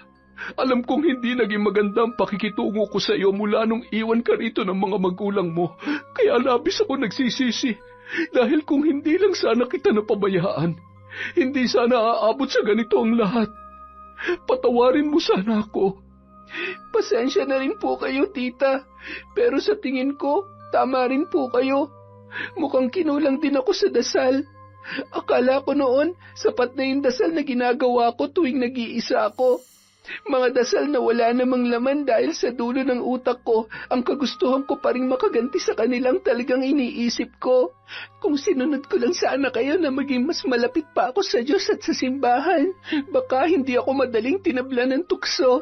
Alam kong hindi naging maganda ang pakikitungo ko sa iyo mula nung iwan ka rito ng mga magulang mo, kaya labis ako nagsisisi. Dahil kung hindi lang sana kita napabayaan, hindi sana aabot sa ganito ang lahat. Patawarin mo sana ako. Pasensya na rin po kayo, tita. Pero sa tingin ko, tama rin po kayo. Mukhang kinulang din ako sa dasal. Akala ko noon, sapat na yung dasal na ginagawa ko tuwing nag-iisa ako. Mga dasal na wala namang laman dahil sa dulo ng utak ko, ang kagustuhan ko pa rin makaganti sa kanilang talagang iniisip ko. Kung sinunod ko lang sana kayo na maging mas malapit pa ako sa Diyos at sa simbahan, baka hindi ako madaling tinabla ng tukso.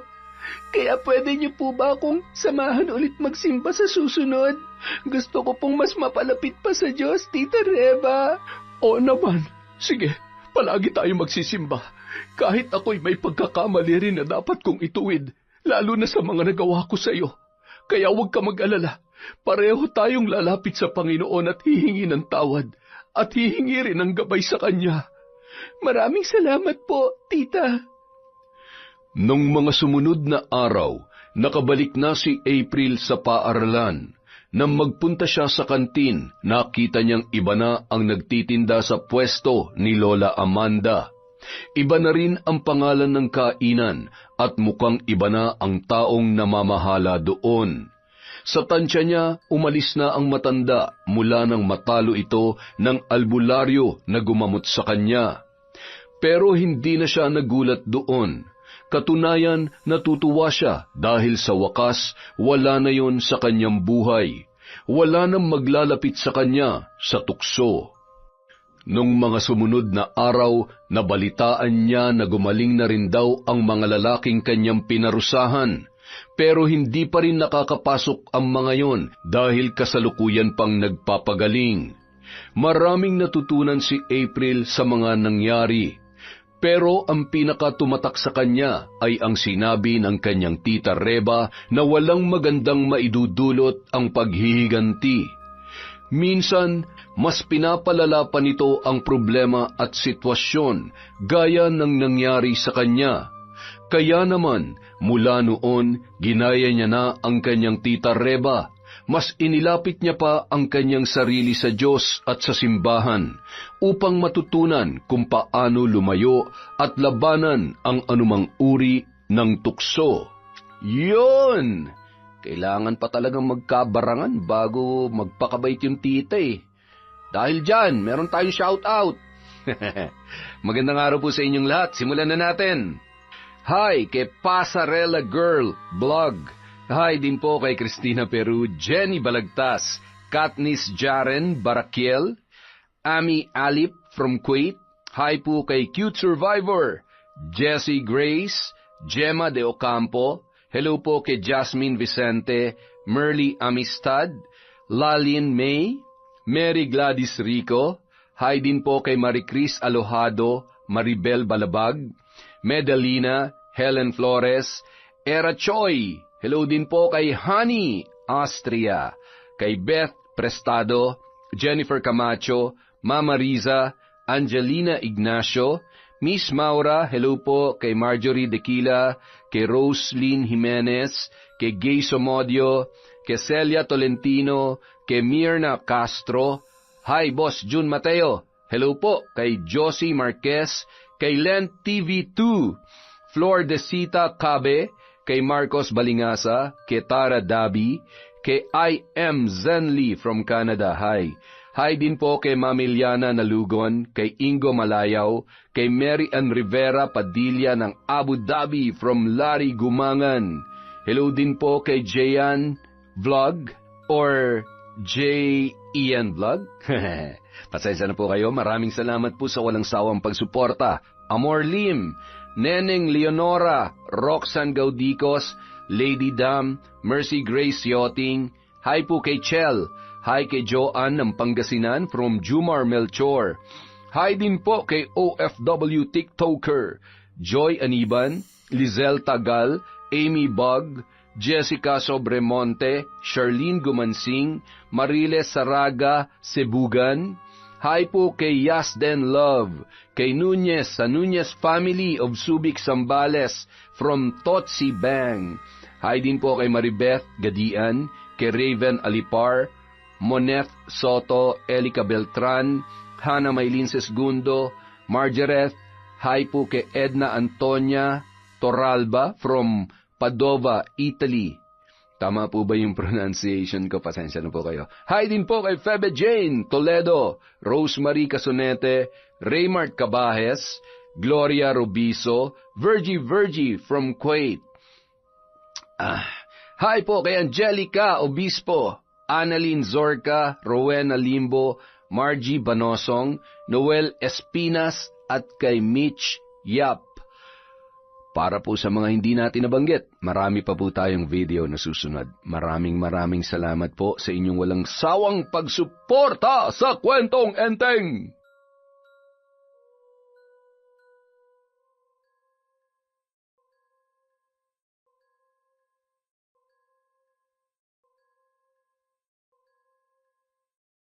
Kaya pwede niyo po ba akong samahan ulit magsimba sa susunod? Gusto ko pong mas mapalapit pa sa Diyos, Tita Reba. Oo naman. Sige, palagi tayo magsisimba. Kahit ako'y may pagkakamali rin na dapat kong ituwid, lalo na sa mga nagawa ko sa iyo. Kaya huwag ka mag-alala. Pareho tayong lalapit sa Panginoon at hihingi ng tawad at hihingi rin ng gabay sa Kanya. Maraming salamat po, tita. Nung mga sumunod na araw, nakabalik na si April sa paaralan. Nang magpunta siya sa kantin, nakita niyang iba na ang nagtitinda sa pwesto ni Lola Amanda. Iba na rin ang pangalan ng kainan at mukhang iba na ang taong namamahala doon. Sa tansya niya, umalis na ang matanda mula nang matalo ito ng albularyo na gumamot sa kanya. Pero hindi na siya nagulat doon. Katunayan, natutuwa siya dahil sa wakas wala na yon sa kanyang buhay. Wala nang maglalapit sa kanya sa tukso. Nung mga sumunod na araw, nabalitaan niya na gumaling na rin daw ang mga lalaking kanyang pinarusahan. Pero hindi pa rin nakakapasok ang mga yon dahil kasalukuyan pang nagpapagaling. Maraming natutunan si April sa mga nangyari. Pero ang pinakatumatak sa kanya ay ang sinabi ng kanyang tita Reba na walang magandang maidudulot ang paghihiganti. Minsan, mas pinapalala pa nito ang problema at sitwasyon gaya ng nangyari sa kanya. Kaya naman, mula noon, ginaya niya na ang kanyang tita Reba. Mas inilapit niya pa ang kanyang sarili sa Diyos at sa simbahan upang matutunan kung paano lumayo at labanan ang anumang uri ng tukso. Yun! Kailangan pa talagang magkabarangan bago magpakabait yung tita eh. Dahil dyan, meron tayong shoutout. Magandang araw po sa inyong lahat. Simulan na natin. Hi kay Pasarela Girl Blog. Hi din po kay Cristina Peru, Jenny Balagtas, Katniss Jaren Barakiel, Ami Alip from Kuwait. Hi po kay Cute Survivor, Jessie Grace, Gemma de Ocampo. Hello po kay Jasmine Vicente, Merly Amistad, Lalin May, Mary Gladys Rico. Hi din po kay Maricris Alojado, Maribel Balabag, Medalina, Helen Flores, Era Choi. Hello din po kay Honey Austria, kay Beth Prestado, Jennifer Camacho, Mama Riza, Angelina Ignacio, Miss Maura. Hello po kay Marjorie Dequila, kay Roslyn Jimenez, kay Gay Somodio, kay Celia Tolentino, kay Mirna Castro. Hi, Boss Jun Mateo. Hello po kay Josie Marquez, kay Len TV2, Flor Desita Cabe, kay Marcos Balingasa, kay Tara Dabi, kay I am Zenly from Canada. Hi. Hi din po kay Mamiliana Nalugon, kay Ingo Malayaw, kay Mary Ann Rivera Padilla ng Abu Dhabi from Larry Gumangan. Hello din po kay Jayan Vlog or J. Ian Vlog. Pasensya na po kayo. Maraming salamat po sa walang sawang pagsuporta. Amor Lim, Neneng Leonora, Roxanne Gaudicos, Lady Dam, Mercy Grace Yachting. Hi po kay Chel. Hi kay Joanne ng Pangasinan from Jumar Melchor. Hi din po kay OFW TikToker, Joy Aniban, Lizelle Tagal, Amy Bug, Jessica Sobremonte, Charlene Gumansing, Mariles Saraga Sebugan. Hi po kay Yasden Love, kay Nunez sa Nunez Family of Subic Zambales from Totsi Bang. Hi din po kay Maribeth Gadian, kay Raven Alipar, Moneth Soto, Elica Beltran, Hana Maylin Sesgundo, Margareth. Hi po kay Edna Antonia Toralba from Padova, Italy. Tama po ba yung pronunciation ko? Pasensya na po kayo. Hi din po kay Febe Jane Toledo, Rosemary Casonete, Raymart Cabajes, Gloria Robiso, Virgie from Kuwait. Hi po kay Angelica Obispo, Annalyn Zorca, Rowena Limbo, Margie Banosong, Noel Espinas at kay Mitch Yap. Para po sa mga hindi natin nabanggit, marami pa po tayong video na susunod. Maraming salamat po sa inyong walang sawang pagsuporta sa Kwentong Enteng!